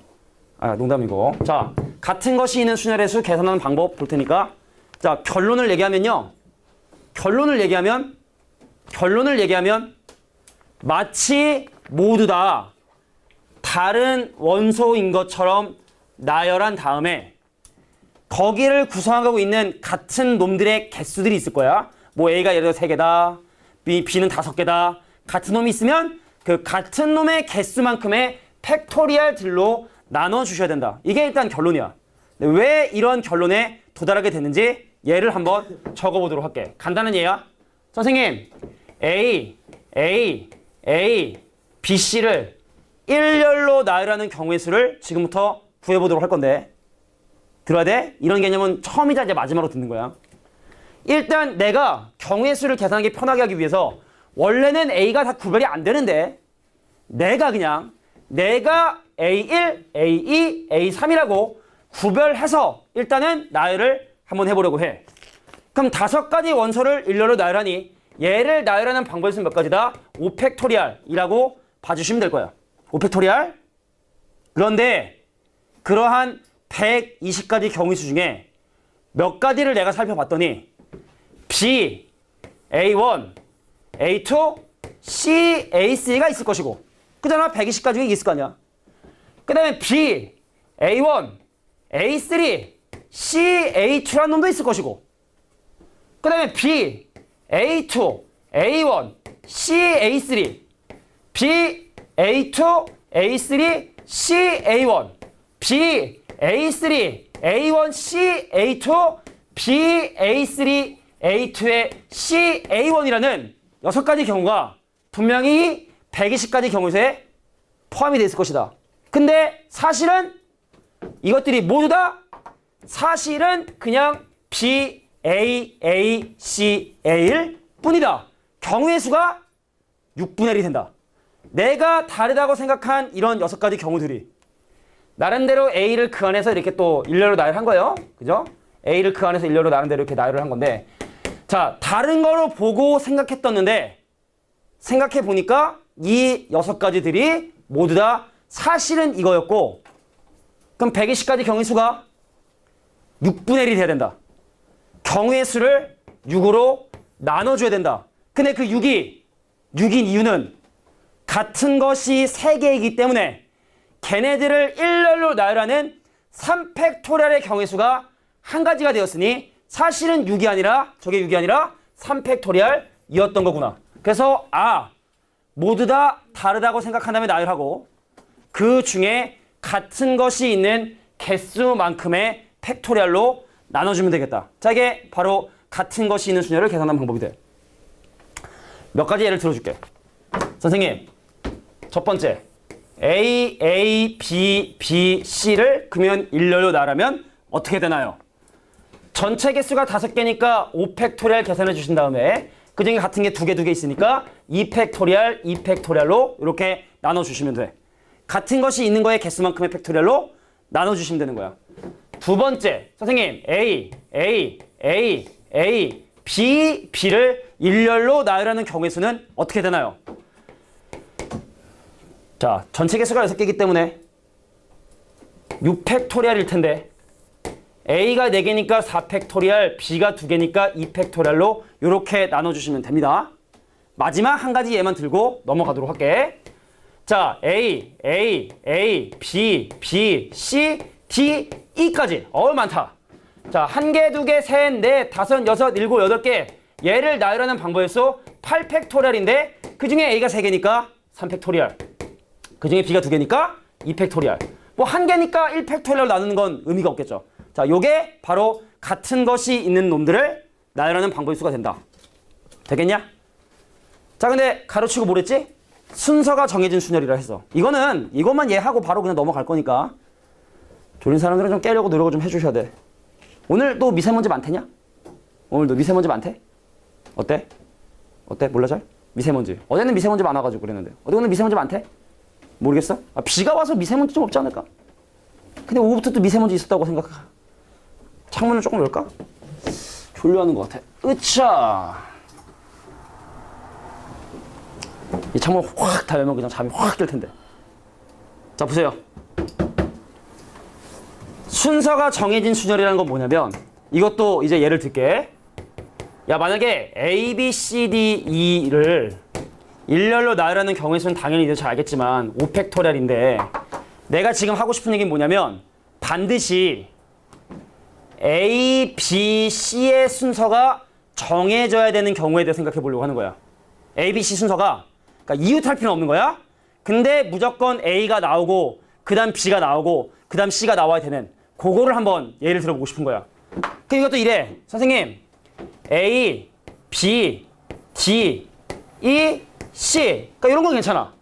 Speaker 1: 아, 농담이고. 자, 같은 것이 있는 순열의 수 계산하는 방법 볼 테니까. 자, 결론을 얘기하면요. 결론을 얘기하면 마치 모두 다 다른 원소인 것처럼 나열한 다음에 거기를 구성하고 있는 같은 놈들의 개수들이 있을 거야. 뭐 A가 예를 들어 3개다. B는 5개다. 같은 놈이 있으면 그 같은 놈의 개수만큼의 팩토리얼들로 나눠주셔야 된다. 이게 일단 결론이야. 왜 이런 결론에 도달하게 됐는지 예를 한번 적어보도록 할게. 간단한 예야. 선생님, A, B, C를 일렬로 나열하는 경우의 수를 지금부터 구해보도록 할 건데 들어야 돼? 이런 개념은 처음이자 이제 마지막으로 듣는 거야. 일단 내가 경우의 수를 계산하기 편하게 하기 위해서 원래는 A가 다 구별이 안 되는데 내가 A1, A2, A3이라고 구별해서 일단은 나열을 한번 해보려고 해. 그럼 5가지 원소를 일렬로 나열하니 얘를 나열하는 방법의 수는 몇 가지다? 5팩토리얼이라고 봐주시면 될 거야. 5팩토리얼? 그런데 그러한 120가지 경우의 수 중에 몇 가지를 내가 살펴봤더니 B, A1, A2, C, A3가 있을 것이고 그잖아. 120가지 중에 있을 거 아니야. 그 다음에 B, A1, A3, C, A2라는 놈도 있을 것이고 그 다음에 B, A2, A1, C, A3, B, A2, A3, C, A1, B, A3, A1, C, A2, B, A3, A2의 C, A1이라는 6가지 경우가 분명히 120가지 경우에 포함이 되어 있을 것이다. 근데 사실은 이것들이 모두 다 사실은 그냥 B, A, C, A일 뿐이다. 경우의 수가 6분의 1이 된다. 내가 다르다고 생각한 이런 6가지 경우들이 나름대로 A를 그 안에서 이렇게 또 일렬로 나열한 거예요. 그죠? A를 그 안에서 일렬로 나름대로 이렇게 나열을 한 건데 자, 다른 거로 보고 생각했었는데 생각해 보니까 이 6가지들이 모두 다 사실은 이거였고 그럼 120가지 경우의 수가 6분의 1이 돼야 된다. 경우의 수를 6으로 나눠줘야 된다. 근데 그 6인 이유는 같은 것이 3개이기 때문에 걔네들을 일렬로 나열하는 3팩토리얼의 경우의 수가 한 가지가 되었으니 사실은 6이 아니라 저게 6이 아니라 3팩토리얼이었던 거구나. 그래서 모두 다 다르다고 생각한 다음에 나열하고 그 중에 같은 것이 있는 개수만큼의 팩토리얼로 나눠주면 되겠다. 자, 이게 바로 같은 것이 있는 순열을 계산하는 방법이 돼. 몇 가지 예를 들어줄게. 선생님, 첫 번째 A, B, C를 그러면 일렬로 나열하면 어떻게 되나요? 전체 개수가 5개니까 5팩토리얼 계산해 주신 다음에 그 중에 같은 게 2개 있으니까 2팩토리얼로 이렇게 나눠주시면 돼. 같은 것이 있는 거에 개수만큼의 팩토리얼로 나눠주시면 되는 거야. 두 번째, 선생님 A, B를 일렬로 나열하는 경우의 수는 어떻게 되나요? 자, 전체 개수가 6개이기 때문에 6팩토리얼일 텐데 A가 4개니까 4팩토리얼, B가 2개니까 2팩토리얼로 이렇게 나눠주시면 됩니다. 마지막 한 가지 예만 들고 넘어가도록 할게. 자, A, B, C, D, E까지. 많다. 자, 1개, 2개, 3, 4, 5, 6, 7, 8개. 얘를 나열하는 방법의 수 8팩토리얼인데 그 중에 A가 3개니까 3팩토리얼. 그 중에 B가 2개니까 2팩토리얼. 뭐 1개니까 1팩토리얼로 나누는 건 의미가 없겠죠. 자, 요게 바로 같은 것이 있는 놈들을 나열하는 방법의 수가 된다. 되겠냐? 자, 근데 가로치고 뭐랬지? 순서가 정해진 순열이라 해서 이것만 이해하고 바로 그냥 넘어갈 거니까 졸린 사람들은 좀 깨려고 노력을 좀 해주셔야 돼. 오늘도 미세먼지 많대냐? 오늘도 미세먼지 많대? 어때? 몰라 잘? 미세먼지. 어제는 미세먼지 많아가지고 그랬는데 오늘 미세먼지 많대? 모르겠어? 비가 와서 미세먼지 좀 없지 않을까? 근데 오후부터 또 미세먼지 있었다고 생각해. 창문을 조금 열까? 졸려하는 것 같아. 으차. 이 창문 확 다 열면 그냥 잠이 확 들 텐데. 자, 보세요. 순서가 정해진 순열이라는 건 뭐냐면 이것도 이제 예를 들게. 야, 만약에 A, B, C, D, E를 일렬로 나열하는 경우에서는 당연히 이제 잘 알겠지만 5팩토리얼인데 내가 지금 하고 싶은 얘기는 뭐냐면 반드시 A, B, C의 순서가 정해져야 되는 경우에 대해 생각해 보려고 하는 거야. A, B, C 순서가 그러니까 이웃할 필요는 없는 거야. 근데 무조건 A가 나오고 그 다음 B가 나오고 그 다음 C가 나와야 되는 그거를 한번 예를 들어보고 싶은 거야. 그 이것도 이래. 선생님 A, B, D, E, C 그러니까 이런 건 괜찮아.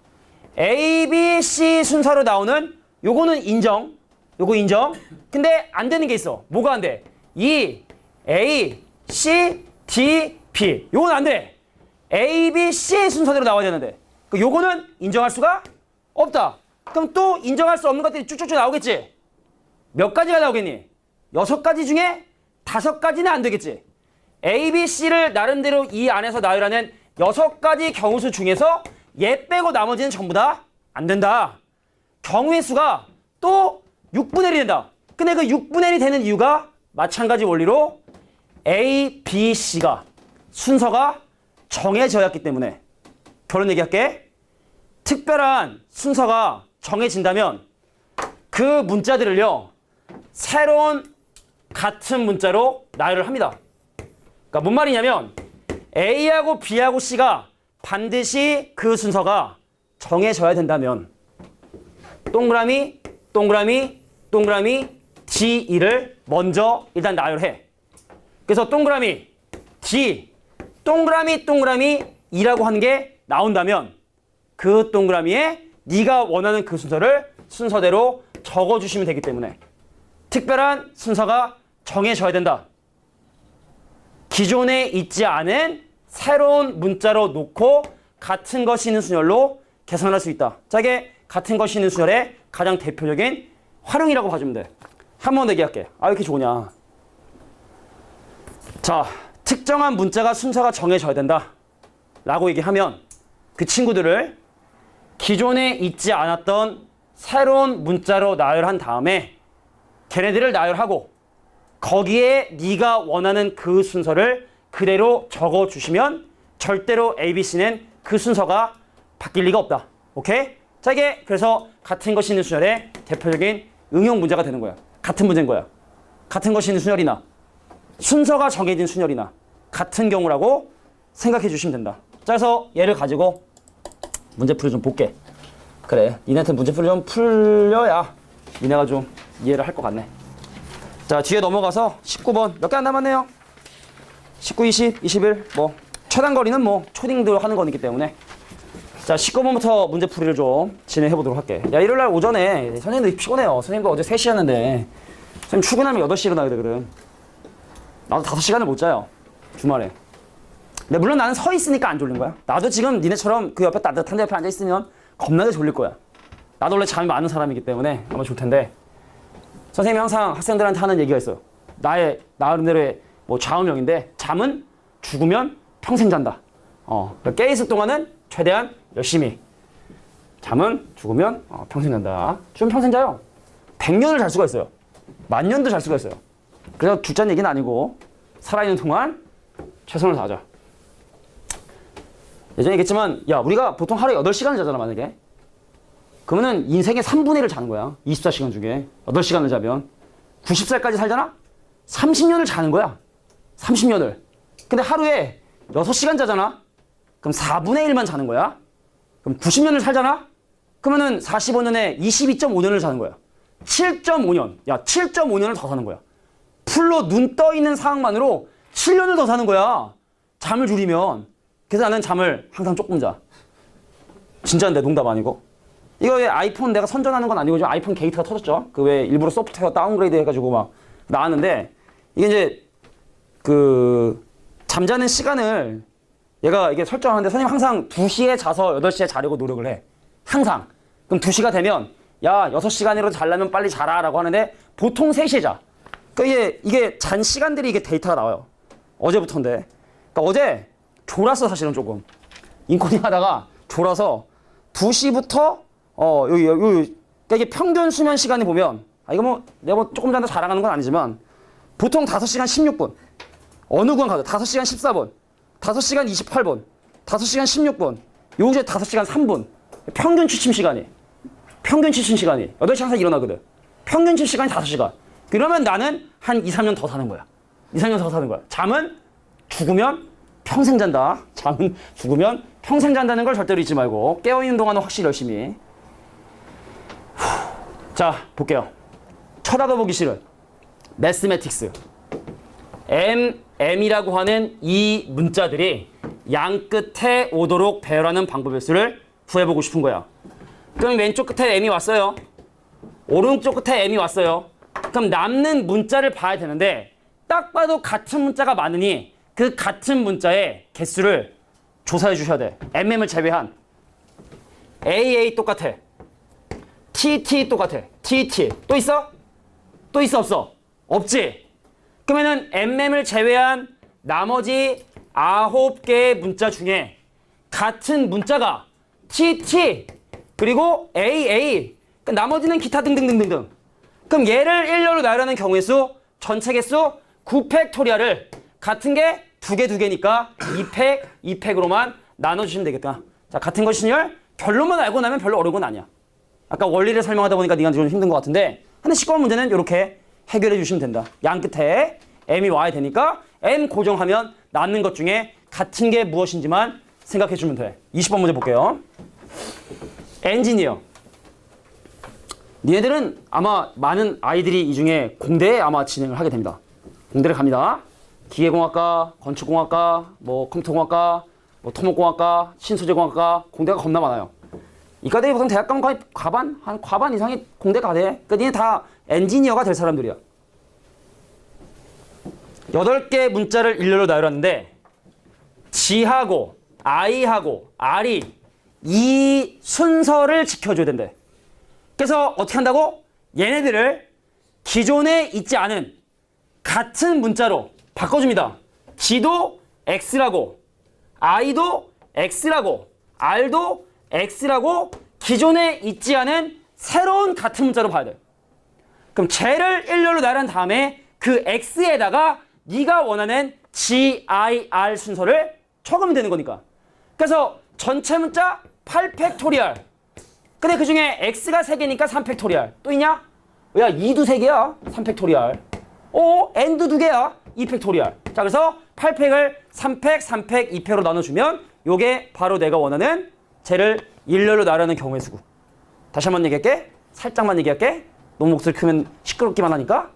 Speaker 1: A, B, C 순서로 나오는 요거는 인정. 요거 인정. 근데 안 되는 게 있어. 뭐가 안 돼? E, A, C, D, B 요건 안 돼. A, B, C 순서대로 나와야 되는데 요거는 인정할 수가 없다. 그럼 또 인정할 수 없는 것들이 쭉쭉쭉 나오겠지. 몇 가지가 나오겠니? 6가지 중에 5가지는 안 되겠지. A, B, C를 나름대로 이 안에서 나열하는 6가지 경우수 중에서 얘 빼고 나머지는 전부 다 안 된다. 경우의 수가 또 6분의 1이 된다. 근데 그 6분의 1이 되는 이유가 마찬가지 원리로 A, B, C가 순서가 정해져야했기 때문에 결론 얘기할게. 특별한 순서가 정해진다면 그 문자들을요 새로운 같은 문자로 나열을 합니다. 그러니까 뭔 말이냐면 A하고 B하고 C가 반드시 그 순서가 정해져야 된다면 동그라미 동그라미 동그라미 D2를 먼저 일단 나열해. 그래서 동그라미 D 동그라미 동그라미 2라고 하는 게 나온다면 그 동그라미에 네가 원하는 그 순서를 순서대로 적어주시면 되기 때문에 특별한 순서가 정해져야 된다. 기존에 있지 않은 새로운 문자로 놓고 같은 것이 있는 순열로 계산할 수 있다. 자, 이게 같은 것이 있는 순열의 가장 대표적인 활용이라고 봐주면 돼. 한 번 더 얘기할게. 아, 왜 이렇게 좋으냐. 자, 특정한 문자가 순서가 정해져야 된다 라고 얘기하면 그 친구들을 기존에 있지 않았던 새로운 문자로 나열한 다음에 걔네들을 나열하고 거기에 네가 원하는 그 순서를 그대로 적어주시면 절대로 ABC는 그 순서가 바뀔 리가 없다. 오케이? 자, 이게 그래서 같은 것이 있는 순열의 대표적인 응용 문제가 되는 거야. 같은 문제인 거야. 같은 것이 있는 순열이나 순서가 정해진 순열이나 같은 경우라고 생각해 주시면 된다. 자, 그래서 얘를 가지고 문제풀이 좀 볼게. 그래, 니네한테 문제풀이 좀 풀려야 니네가 좀 이해를 할 것 같네. 자, 뒤에 넘어가서 19번 몇 개 안 남았네요. 19, 20, 21 뭐 최단 거리는 뭐 초딩들 하는 거기 때문에 자, 19번부터 문제풀이를 좀 진행해 보도록 할게. 야, 일요일날 오전에 선생님들이 피곤해요. 선생님도 어제 3시 하는데 선생님 출근하면 8시에 일어나야 되거든. 나도 5시간을 못 자요, 주말에. 근데 물론 나는 서 있으니까 안 졸린 거야. 나도 지금 니네처럼 그 옆에 따뜻한 데 옆에 앉아 있으면 겁나게 졸릴 거야. 나도 원래 잠이 많은 사람이기 때문에 아마 좋을 텐데 선생님이 항상 학생들한테 하는 얘기가 있어요. 나름대로의 뭐 좌우명인데 잠은 죽으면 평생 잔다. 그러니까 깨 있을 동안은 최대한 열심히. 잠은 죽으면 평생 잔다. 좀 평생 자요. 100년을 잘 수가 있어요. 10,000년도 잘 수가 있어요. 그래서 죽자는 얘기는 아니고 살아있는 동안 최선을 다하자. 예전에 얘기했지만 야, 우리가 보통 하루에 8시간을 자잖아, 만약에. 그러면은 인생의 3분의 1을 자는 거야. 24시간 중에 8시간을 자면 90살까지 살잖아? 30년을 자는 거야. 30년을. 근데 하루에 6시간 자잖아? 그럼 4분의 1만 자는 거야. 그럼 90년을 살잖아? 그러면은 45년에 22.5년을 사는 거야. 7.5년. 야, 7.5년을 더 사는 거야. 풀로 눈 떠 있는 상황만으로 7년을 더 사는 거야. 잠을 줄이면. 그래서 나는 잠을 항상 조금 자. 진짜인데 농담 아니고. 이거 왜 아이폰 내가 선전하는 건 아니고 지금 아이폰 게이트가 터졌죠. 그 왜 일부러 소프트웨어 다운그레이드 해가지고 막 나왔는데 이게 이제 그 잠자는 시간을 얘가 이게 설정하는데 선생님 항상 2시에 자서 8시에 자려고 노력을 해. 항상. 그럼 2시가 되면 야, 6시간이라도 자려면 빨리 자라 라고 하는데 보통 3시에 자. 그러니까 이게 잔 시간들이 이게 데이터가 나와요. 어제부터인데. 그러니까 어제 졸았어, 사실은 조금. 인코딩 하다가 졸아서 2시부터 여기 그러니까 이게 평균 수면 시간이 보면 이거 뭐 내가 뭐 조금 전에 자랑하는 건 아니지만 보통 5시간 16분. 어느 건 가도 5시간 14분, 5시간 28분, 5시간 16분, 요 중에 5시간 3분. 평균 취침 시간이. 8시 항상 일어나거든. 평균 취침 시간이 5시간. 그러면 나는 한 2, 3년 더 사는 거야. 2, 3년 더 사는 거야. 잠은 죽으면 평생 잔다. 잠은 죽으면 평생 잔다는 걸 절대로 잊지 말고 깨어있는 동안은 확실히 열심히. 자, 볼게요. 쳐다도 보기 싫은 매스매틱스. M이라고 하는 이 문자들이 양 끝에 오도록 배열하는 방법의 수를 구해보고 싶은 거야. 그럼 왼쪽 끝에 M이 왔어요. 오른쪽 끝에 M이 왔어요. 그럼 남는 문자를 봐야 되는데 딱 봐도 같은 문자가 많으니 그 같은 문자의 개수를 조사해 주셔야 돼. MM을 제외한. AA 똑같아. TT 똑같아. TT. 또 있어? 또 있어 없어? 없지? 그러면은 MM을 제외한 나머지 9개의 문자 중에 같은 문자가 TT 그리고 AA 나머지는 기타 등등등등등. 그럼 얘를 일렬로 나열하는 경우의 수 전체 개수 9팩토리아를 같은 게 2개니까 2팩으로만 나눠주시면 되겠다. 자, 같은 거 신열 결론만 알고 나면 별로 어려운 건 아니야. 아까 원리를 설명하다 보니까 네가 좀 힘든 것 같은데 근데 시꺼먼 문제는 이렇게 해결해 주시면 된다. 양 끝에 M이 와야 되니까 M 고정하면 남는 것 중에 같은 게 무엇인지만 생각해 주면 돼. 20번 문제 볼게요. 엔지니어. 니네들은 아마 많은 아이들이 이 중에 공대에 아마 진행을 하게 됩니다. 공대를 갑니다. 기계공학과, 건축공학과, 뭐 컴퓨터공학과, 뭐 토목공학과, 신소재공학과 공대가 겁나 많아요. 이과대에 보통 대학 가면 거의 한 과반 이상이 공대 가대. 그러니까 니네 다 엔지니어가 될 사람들이야. 8개 문자를 일렬로 나열하는데 G하고 I하고 R이 이 순서를 지켜줘야 된대. 그래서 어떻게 한다고? 얘네들을 기존에 있지 않은 같은 문자로 바꿔줍니다. G도 X라고 I도 X라고 R도 X라고 기존에 있지 않은 새로운 같은 문자로 봐야 돼. 그럼 쟤를 일렬로 나열한 다음에 그 X에다가 네가 원하는 G, I, R 순서를 적으면 되는 거니까. 그래서 전체 문자 8팩토리얼. 근데 그 중에 X가 3개니까 3팩토리얼. 또 있냐? 야, 2도 3개야. 3팩토리얼. N도 2개야. 2팩토리얼. 자, 그래서 8팩을 3팩, 3팩, 2팩으로 나눠주면 요게 바로 내가 원하는 쟤를 일렬로 나열하는 경우의 수고. 다시 한번 얘기할게. 살짝만 얘기할게. 너무 목소리 크면 시끄럽기만 하니까.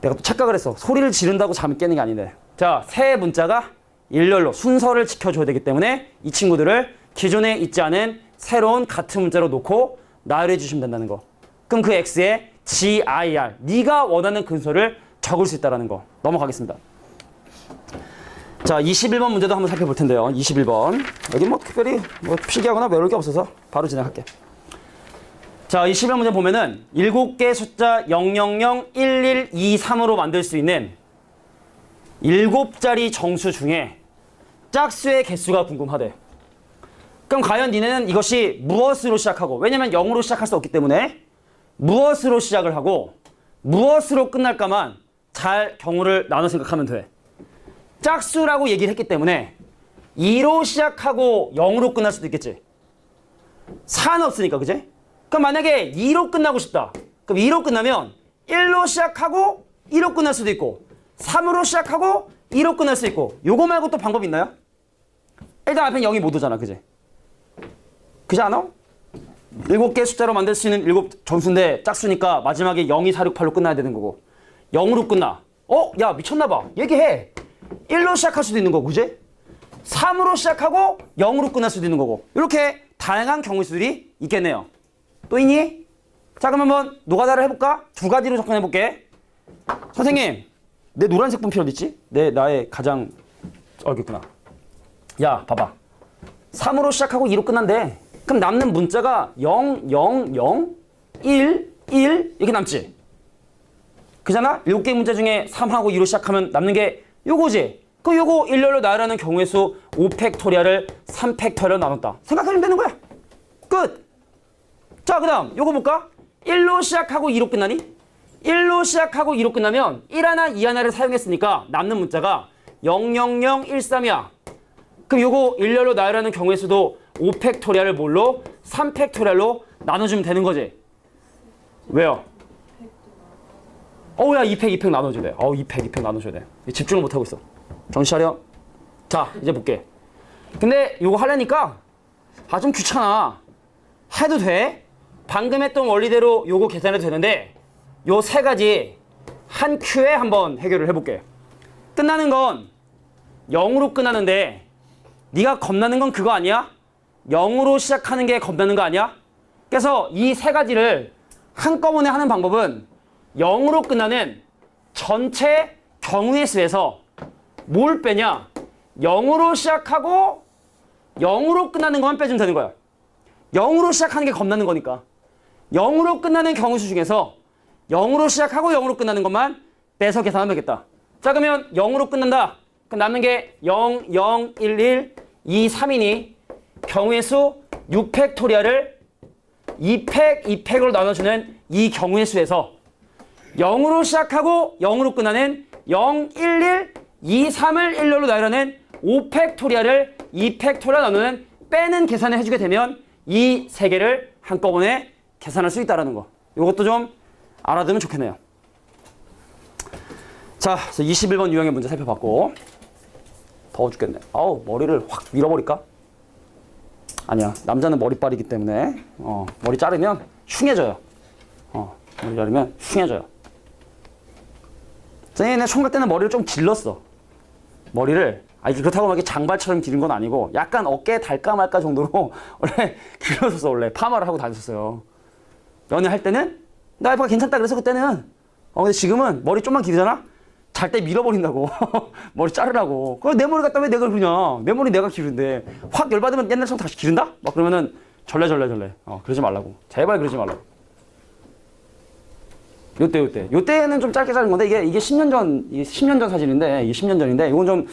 Speaker 1: 내가 또 착각을 했어. 소리를 지른다고 잠이 깨는 게 아닌데. 자, 새 문자가 일렬로 순서를 지켜줘야 되기 때문에 이 친구들을 기존에 있지 않은 새로운 같은 문자로 놓고 나열해 주시면 된다는 거. 그럼 그 X에 G, I, R 네가 원하는 근소를 적을 수 있다는 거. 넘어가겠습니다. 자, 21번 문제도 한번 살펴볼 텐데요. 21번. 여기 뭐 특별히 뭐 필기하거나 외울 게 없어서 바로 진행할게. 자, 21번 문제 보면은 7개 숫자 000, 11, 23으로 만들 수 있는 7자리 정수 중에 짝수의 개수가 궁금하대. 그럼 과연 니네는 이것이 무엇으로 시작하고, 왜냐면 0으로 시작할 수 없기 때문에 무엇으로 시작을 하고 무엇으로 끝날까만 잘 경우를 나눠 생각하면 돼. 짝수라고 얘기를 했기 때문에 2로 시작하고 0으로 끝날 수도 있겠지. 4는 없으니까, 그지? 그럼 만약에 2로 끝나고 싶다. 그럼 2로 끝나면 1로 시작하고 2로 끝날 수도 있고 3으로 시작하고 2로 끝날 수 있고. 요거 말고 또 방법 있나요? 일단 앞에 0이 못 오잖아, 그지? 그지 않아? 7개 숫자로 만들 수 있는 7 정수인데 짝수니까 마지막에 0, 2, 4, 6, 8로 끝나야 되는 거고 0으로 끝나. 야, 미쳤나봐. 얘기해. 1로 시작할 수도 있는 거고, 그지? 3으로 시작하고 0으로 끝날 수도 있는 거고. 이렇게 다양한 경우 수들이 있겠네요. 또 있니? 자, 그럼 한번 노가다를 해볼까? 2가지로 접근해볼게. 선생님, 내 노란색 분필 어디 있지? 나의 가장 여기 있구나. 야, 봐봐. 3으로 시작하고 2로 끝난대. 그럼 남는 문자가 0, 0, 0, 1, 1 이렇게 남지? 그잖아? 7개 문자 중에 3하고 2로 시작하면 남는 게 요거지. 그 요거 일렬로 나열하는 경우의 수 5팩토리얼을 3팩토리얼로 나눴다. 생각하면 되는 거야. 끝. 자, 그 다음 요거 볼까? 1로 시작하고 2로 끝나니? 1로 시작하고 2로 끝나면 1하나 2하나를 사용했으니까 남는 문자가 00013이야. 그럼 요거 일렬로 나열하는 경우의 수도 5팩토리얼을 뭘로? 3팩토리얼로 나눠주면 되는 거지. 왜요? 야 2팩 나눠줘야 돼. 2팩 나눠줘야 돼. 집중을 못하고 있어. 정신 차려. 자, 이제 볼게. 근데 요거 하려니까 좀 귀찮아. 해도 돼. 방금 했던 원리대로 요거 계산해도 되는데 요 세 가지 한 큐에 한번 해결을 해볼게. 끝나는 건 0으로 끝나는데 네가 겁나는 건 그거 아니야? 0으로 시작하는 게 겁나는 거 아니야? 그래서 이 세 가지를 한꺼번에 하는 방법은 0으로 끝나는 전체 경우의 수에서 뭘 빼냐? 0으로 시작하고 0으로 끝나는 것만 빼주면 되는 거야. 0으로 시작하는 게 겁나는 거니까. 0으로 끝나는 경우수 중에서 0으로 시작하고 0으로 끝나는 것만 빼서 계산하면 되겠다. 자, 그러면 0으로 끝난다. 그럼 남는 게 0, 0, 1, 1, 2, 3이니 경우의 수 6팩토리얼을 2팩, 2팩으로 나눠주는 이 경우의 수에서 0으로 시작하고 0으로 끝나는 0, 1, 1, 2, 3을 1로 나열하는 5팩토리얼을 2팩토리얼 나누는 빼는 계산을 해주게 되면 이 세 개를 한꺼번에 계산할 수 있다는 거. 이것도 좀 알아두면 좋겠네요. 자, 21번 유형의 문제 살펴봤고 더워 죽겠네. 머리를 확 밀어버릴까? 아니야. 남자는 머리빨이기 때문에 머리 자르면 흉해져요. 머리 자르면 흉해져요. 쟤네 총각 때는 머리를 좀 길렀어. 머리를 그렇다고 막 장발처럼 기른 건 아니고 약간 어깨에 달까 말까 정도로 원래 길었었어. 원래 파마를 하고 다녔었어요. 연애할 때는 나 와이프가 괜찮다 그래서 그때는 근데 지금은 머리 좀만 기르잖아? 잘 때 밀어버린다고. 머리 자르라고. 그래 내 머리 갖다 왜 내가 기르냐? 내 머리 내가 기른데 확 열받으면 옛날처럼 다시 기른다? 막 그러면은 절레 그러지 말라고. 제발 그러지 말라고. 요때는 좀 짧게 자른 건데 이게 10년 전 사진인데 이게 10년 전인데 이건 좀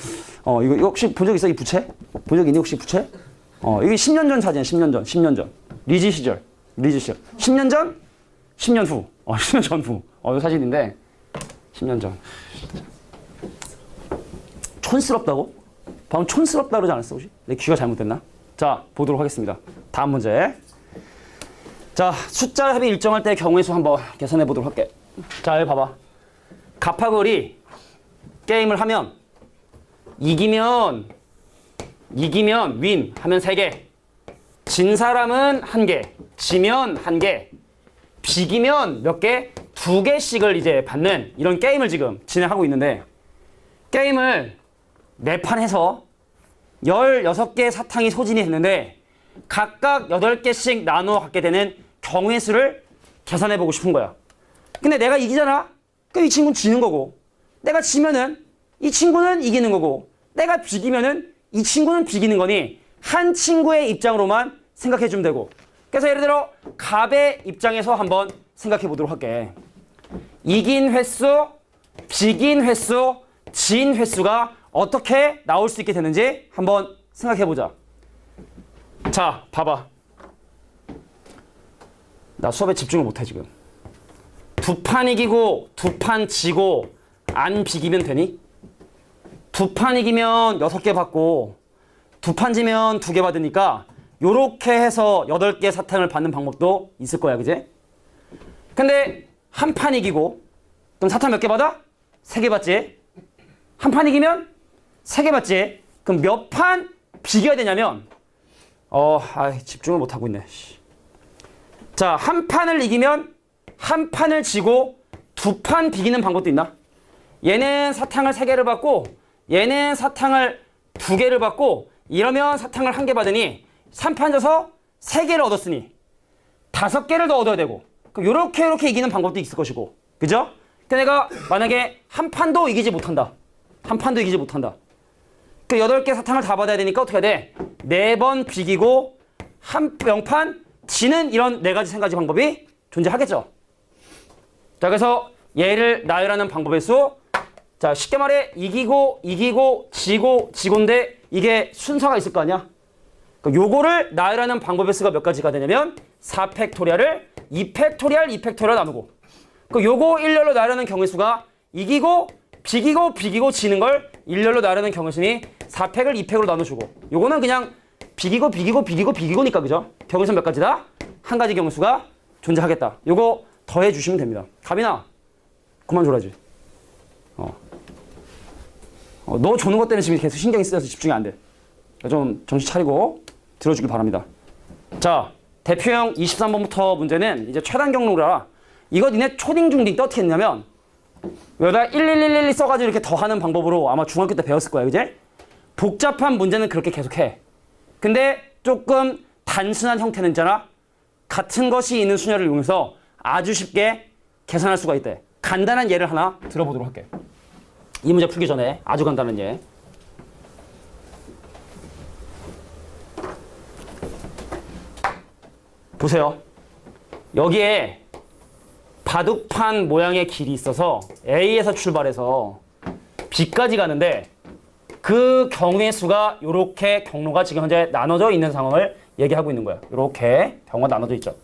Speaker 1: 이거 혹시 본 적 있어? 이 부채? 본 적 있니 혹시 부채? 이게 10년 전 사진이야. 10년 전. 리즈 시절. 10년 전, 10년 후. 10년 전후. 이 사진인데 10년 전. 촌스럽다고? 방금 촌스럽다 그러지 않았어 혹시? 내 귀가 잘못됐나? 자, 보도록 하겠습니다. 다음 문제. 자, 숫자 합이 일정할 때의 경우의 수 한번 계산해 보도록 할게. 자, 여기 봐봐. 갑하걸이 게임을 하면 이기면 윈 하면 3개. 진 사람은 1개. 지면 1개. 비기면 몇 개? 2개씩을 이제 받는 이런 게임을 지금 진행하고 있는데 게임을 4판 해서 16개의 사탕이 소진이 됐는데 각각 8개씩 나누어 갖게 되는 경우의 수를 계산해 보고 싶은 거야. 근데 내가 이기잖아? 그럼 이 친구는 지는 거고 내가 지면은 이 친구는 이기는 거고 내가 비기면은 이 친구는 비기는 거니 한 친구의 입장으로만 생각해 주면 되고 그래서 예를 들어 갑의 입장에서 한번 생각해 보도록 할게. 이긴 횟수, 비긴 횟수, 진 횟수가 어떻게 나올 수 있게 되는지 한번 생각해 보자. 자, 봐봐. 나 수업에 집중을 못해 지금. 2판 이기고 2판 지고 안 비기면 되니? 2판 이기면 6개 받고 2판 지면 2개 받으니까 요렇게 해서 8개 사탕을 받는 방법도 있을 거야, 그지? 근데 한 판 이기고 그럼 사탕 몇 개 받아? 3개 받지? 한 판 이기면 3개 받지? 그럼 몇 판 비겨야 되냐면 집중을 못하고 있네. 자, 한 판을 이기면 한 판을 지고 2판 비기는 방법도 있나? 얘는 사탕을 3개를 받고 얘는 사탕을 2개를 받고 이러면 사탕을 1개 받으니 3판 져서 3개를 얻었으니 5개를 더 얻어야 되고 그럼 요렇게 이기는 방법도 있을 것이고 그죠? 근데 내가 만약에 한 판도 이기지 못한다. 한 판도 이기지 못한다. 그 8개 사탕을 다 받아야 되니까 어떻게 해야 돼? 4번 비기고 한 명판 지는 이런 4가지 3가지 방법이 존재하겠죠. 자, 그래서 얘를 나열하는 방법의 수 자, 쉽게 말해 이기고 지고 지고인데 이게 순서가 있을 거 아니야? 그러니까 요거를 나열하는 방법의 수가 몇 가지가 되냐면 4팩토리얼을 2팩토리얼 나누고 그 요거 일렬로 나열하는 경우의 수가 이기고 비기고 지는 걸 일렬로 나열하는 경우의 수니 4팩을 2팩으로 나눠주고 요거는 그냥 비기고니까 그죠? 경우의 수 몇 가지다? 한 가지 경우의 수가 존재하겠다. 요거 더해 주시면 됩니다. 가빈아 그만 졸아지. 너 조는 것 때문에 지금 계속 신경이 쓰여서 집중이 안 돼. 좀 정신 차리고 들어주길 바랍니다. 자, 대표형 23번부터 문제는 이제 최단 경로라. 이거 니네 초딩 중딩 때 어떻게 했냐면 여기다 11111 써가지고 이렇게 더하는 방법으로 아마 중학교 때 배웠을 거야, 그제? 복잡한 문제는 그렇게 계속해. 근데 조금 단순한 형태는 있잖아. 같은 것이 있는 수열을 이용해서 아주 쉽게 계산할 수가 있대. 간단한 예를 하나 들어보도록 할게. 이 문제 풀기 전에 아주 간단한 예. 보세요. 여기에 바둑판 모양의 길이 있어서 A에서 출발해서 B까지 가는데 그 경우의 수가 이렇게 경로가 지금 현재 나눠져 있는 상황을 얘기하고 있는 거야. 이렇게 경우가 나눠져 있죠.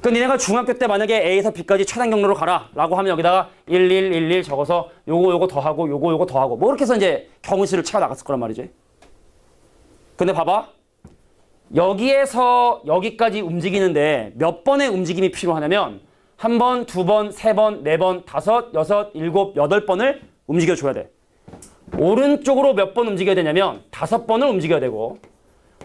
Speaker 1: 그 니네가 중학교 때 만약에 A에서 B까지 최단 경로로 가라 라고 하면 여기다가 1111 적어서 요거 더하고 요거 더하고 뭐 이렇게 해서 이제 경우 수를 채워 나갔을 거란 말이지. 근데 봐봐. 여기에서 여기까지 움직이는데 몇 번의 움직임이 필요하냐면 한 번, 두 번, 세 번, 네 번, 다섯, 여섯, 일곱, 여덟 번을 움직여줘야 돼. 오른쪽으로 몇 번 움직여야 되냐면 5번을 움직여야 되고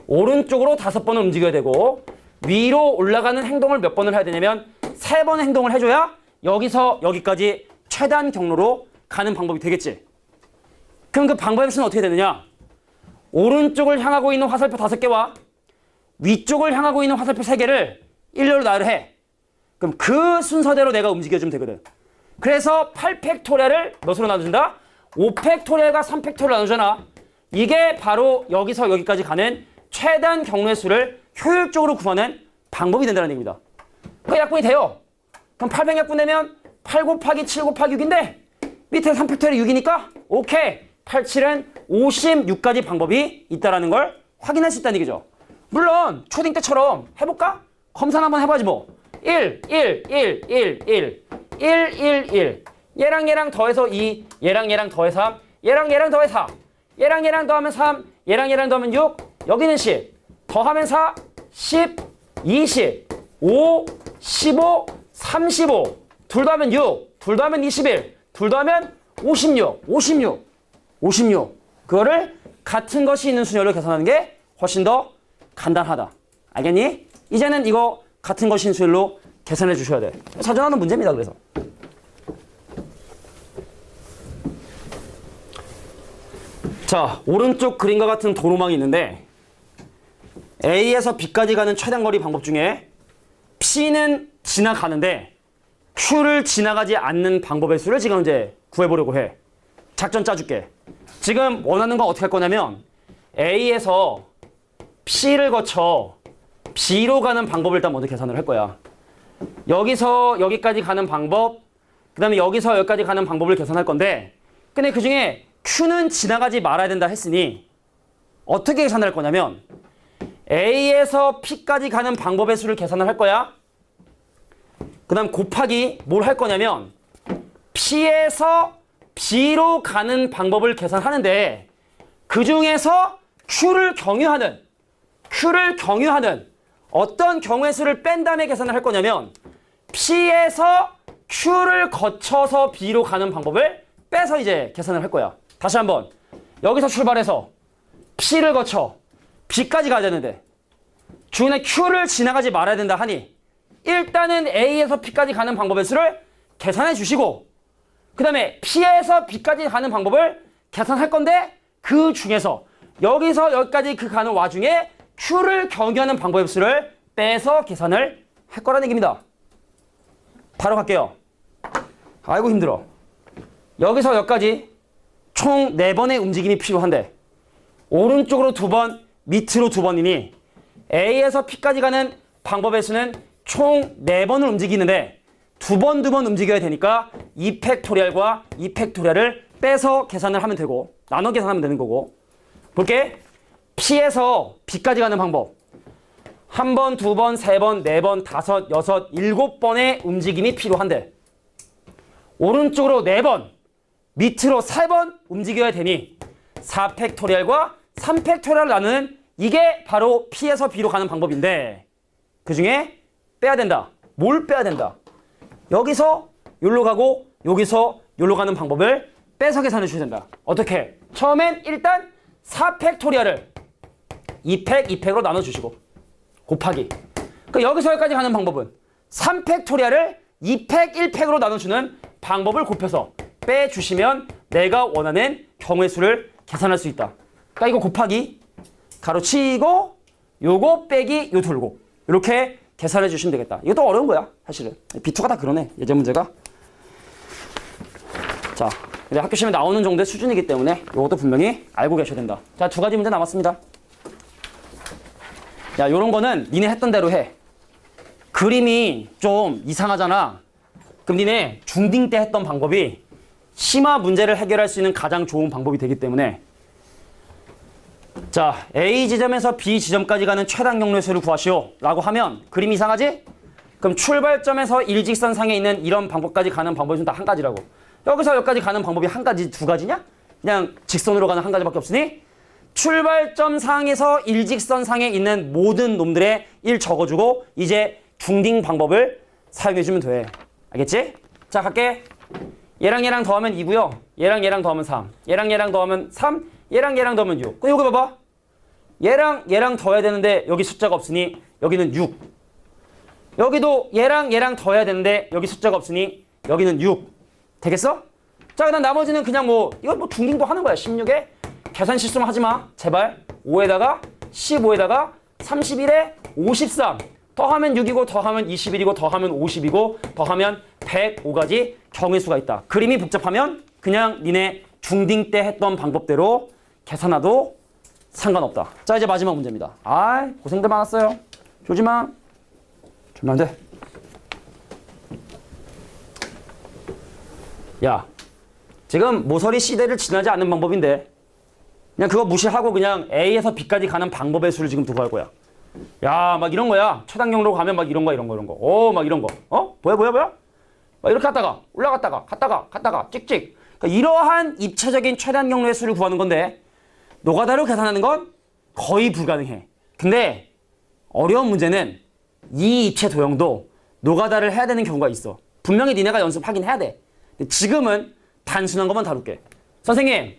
Speaker 1: 오른쪽으로 5번을 움직여야 되고 위로 올라가는 행동을 몇 번을 해야 되냐면 3번의 행동을 해줘야 여기서 여기까지 최단 경로로 가는 방법이 되겠지. 그럼 그 방법의 수는 어떻게 되느냐? 오른쪽을 향하고 있는 화살표 5개와 위쪽을 향하고 있는 화살표 3개를 일렬로 나열해. 그럼 그 순서대로 내가 움직여주면 되거든. 그래서 8팩토리얼을 몇으로 나눠준다? 5팩토리얼과 3팩토리얼 나누잖아. 이게 바로 여기서 여기까지 가는 최단 경로의 수를 효율적으로 구하는 방법이 된다는 얘기입니다. 그 약분이 돼요. 그럼 800 약분되면 8 곱하기 7 곱하기 6인데 밑에 3팩토리얼이 6이니까 오케이. 87은 56가지 방법이 있다는 걸 확인할 수 있다는 얘기죠. 물론 초딩 때처럼 해볼까? 검사 한번 해봐야지 뭐. 1, 1, 1, 1, 1, 1, 1, 1. 얘랑 더해서 2, 얘랑 더해서 3, 얘랑 더해 4, 얘랑 더하면 3, 얘랑 더하면 6, 여기는 10, 더하면 4, 10, 20, 5, 15, 35, 둘 더하면 6, 둘 더하면 21, 둘 더하면 56. 그거를 같은 것이 있는 수열로 계산하는 게 훨씬 더 간단하다. 알겠니? 이제는 이거 같은 것이 있는 수열로 계산해 주셔야 돼. 자주 나오는 문제입니다. 그래서. 자, 오른쪽 그림과 같은 도로망이 있는데 A에서 B까지 가는 최단 거리 방법 중에 P는 지나가는데 Q를 지나가지 않는 방법의 수를 지금 이제 구해보려고 해. 작전 짜줄게. 지금 원하는 건 어떻게 할 거냐면 A에서 P를 거쳐 B로 가는 방법을 일단 먼저 계산을 할 거야. 여기서 여기까지 가는 방법, 그 다음에 여기서 여기까지 가는 방법을 계산할 건데 근데 그 중에 Q는 지나가지 말아야 된다 했으니 어떻게 계산할 거냐면 A에서 P까지 가는 방법의 수를 계산을 할 거야. 그 다음 곱하기 뭘 할 거냐면 P에서 B로 가는 방법을 계산하는데 그 중에서 Q를 경유하는 어떤 경우의 수를 뺀 다음에 계산을 할 거냐면 P에서 Q를 거쳐서 B로 가는 방법을 빼서 이제 계산을 할 거야. 다시 한번 여기서 출발해서 P를 거쳐 B까지 가야 되는데 중간에 Q를 지나가지 말아야 된다 하니 일단은 A에서 P까지 가는 방법의 수를 계산해 주시고 그 다음에 P에서 B까지 가는 방법을 계산할 건데 그 중에서 여기서 여기까지 그 가는 와중에 Q를 경유하는 방법의 수를 빼서 계산을 할 거라는 얘기입니다. 바로 갈게요. 아이고 힘들어. 여기서 여기까지 총 4번의 움직임이 필요한데 오른쪽으로 2번, 밑으로 2번이니 A에서 P까지 가는 방법의 수는 총 4번을 움직이는데 두 번 움직여야 되니까 2팩토리얼과 2팩토리얼을 빼서 계산을 하면 되고 나눠 계산하면 되는 거고 볼게. P에서 B까지 가는 방법. 한 번, 두 번, 세 번, 네 번, 다섯, 여섯, 일곱 번의 움직임이 필요한데 오른쪽으로 네 번, 밑으로 세 번 움직여야 되니 4팩토리얼과 3팩토리얼을 나누는 이게 바로 P에서 B로 가는 방법인데 그 중에 빼야 된다. 뭘 빼야 된다? 여기서 여기로 가고 여기서 여기로 가는 방법을 빼서 계산해 주셔야 된다. 어떻게? 처음엔 일단 4팩토리얼을 2팩, 2팩으로 나눠주시고 곱하기. 그러니까 여기서 여기까지 가는 방법은 3팩토리얼을 2팩, 1팩으로 나눠주는 방법을 곱해서 빼주시면 내가 원하는 경우의 수를 계산할 수 있다. 그러니까 이거 곱하기, 가로치고 요거 빼기 요 돌고 이렇게 계산해 주시면 되겠다. 이것도 어려운 거야 사실은. B2가 다 그러네 예제 문제가. 자, 근데 학교 시험에 나오는 정도의 수준이기 때문에 이것도 분명히 알고 계셔야 된다. 자, 두 가지 문제 남았습니다. 야, 요런 거는 니네 했던 대로 해. 그림이 좀 이상하잖아. 그럼 니네 중딩 때 했던 방법이 심화 문제를 해결할 수 있는 가장 좋은 방법이 되기 때문에 자, A 지점에서 B 지점까지 가는 최단 경로수를 구하시오 라고 하면 그림 이상하지? 그럼 출발점에서 일직선상에 있는 이런 방법까지 가는 방법이 다 한 가지라고. 여기서 여기까지 가는 방법이 한 가지, 두 가지냐? 그냥 직선으로 가는 한 가지밖에 없으니 출발점 상에서 일직선상에 있는 모든 놈들의 1 적어주고 이제 중딩 방법을 사용해주면 돼. 알겠지? 자, 갈게. 얘랑 얘랑 더하면 2고요. 얘랑 얘랑 더하면 3. 얘랑 얘랑 더하면 3. 얘랑 얘랑 더하면 6. 그럼 여기 봐봐. 얘랑 얘랑 더해야 되는데 여기 숫자가 없으니 여기는 6. 여기도 얘랑 얘랑 더해야 되는데 여기 숫자가 없으니 여기는 6. 되겠어? 자, 그다음 나머지는 그냥 뭐 이거 뭐 중딩도 하는 거야. 16에 계산 실수만 하지 마. 제발. 5에다가 15에다가 31에 53. 더하면 6이고 더하면 21이고 더하면 50이고 더하면 105가지 경우의 수가 있다. 그림이 복잡하면 그냥 니네 중딩 때 했던 방법대로 계산해도 상관없다. 자, 이제 마지막 문제입니다. 아이, 고생들 많았어요. 조지마. 조면 안 돼. 야, 지금 모서리 C대를 지나지 않는 방법인데 그냥 그거 무시하고 그냥 A에서 B까지 가는 방법의 수를 지금 두고 할 거야. 야, 막 이런 거야. 최단 경로로 가면 막 이런 거. 오, 막 이런 거. 뭐야? 막 이렇게 갔다가 올라갔다가 갔다가 찍찍. 그러니까 이러한 입체적인 최단 경로의 수를 구하는 건데 노가다로 계산하는 건 거의 불가능해. 근데 어려운 문제는 이 입체 도형도 노가다를 해야 되는 경우가 있어. 분명히 니네가 연습하긴 해야 돼. 근데 지금은 단순한 것만 다룰게. 선생님,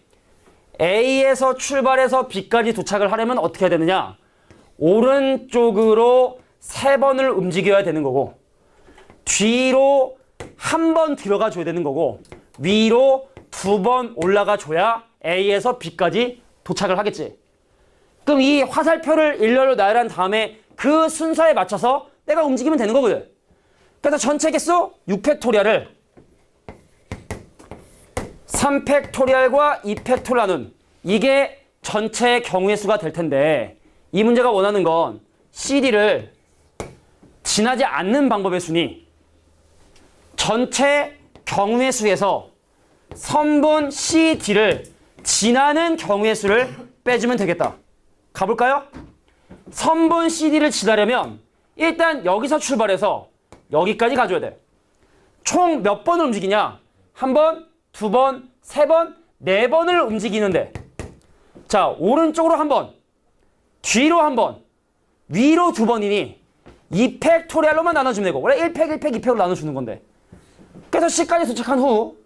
Speaker 1: A에서 출발해서 B까지 도착을 하려면 어떻게 해야 되느냐? 오른쪽으로 3번을 움직여야 되는 거고 뒤로 한 번 들어가 줘야 되는 거고 위로 2번 올라가 줘야 A에서 B까지 도착을 하겠지. 그럼 이 화살표를 일렬로 나열한 다음에 그 순서에 맞춰서 내가 움직이면 되는 거거든. 그래서 전체 개수 6팩토리얼을 3팩토리얼과 2팩토리얼 나눈 이게 전체 경우의 수가 될 텐데 이 문제가 원하는 건 CD를 지나지 않는 방법의 수니 전체 경우의 수에서 선분 CD를 지나는 경우의 수를 빼주면 되겠다. 가볼까요? 선분 CD를 지나려면 일단 여기서 출발해서 여기까지 가줘야 돼. 총 몇 번을 움직이냐? 한 번, 두 번, 세 번, 네 번을 움직이는데 자, 오른쪽으로 한 번, 뒤로 한 번, 위로 2번이니 2팩토리얼로만 나눠주면 되고 원래 1팩, 1팩, 2팩으로 나눠주는 건데 그래서 C까지 도착한 후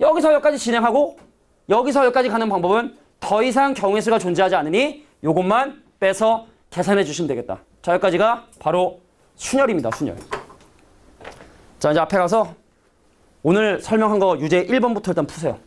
Speaker 1: 여기서 여기까지 진행하고 여기서 여기까지 가는 방법은 더 이상 경우의 수가 존재하지 않으니 요것만 빼서 계산해 주시면 되겠다. 자, 여기까지가 바로 순열입니다. 순열. 자, 이제 앞에 가서 오늘 설명한 거 유제 1번부터 일단 푸세요.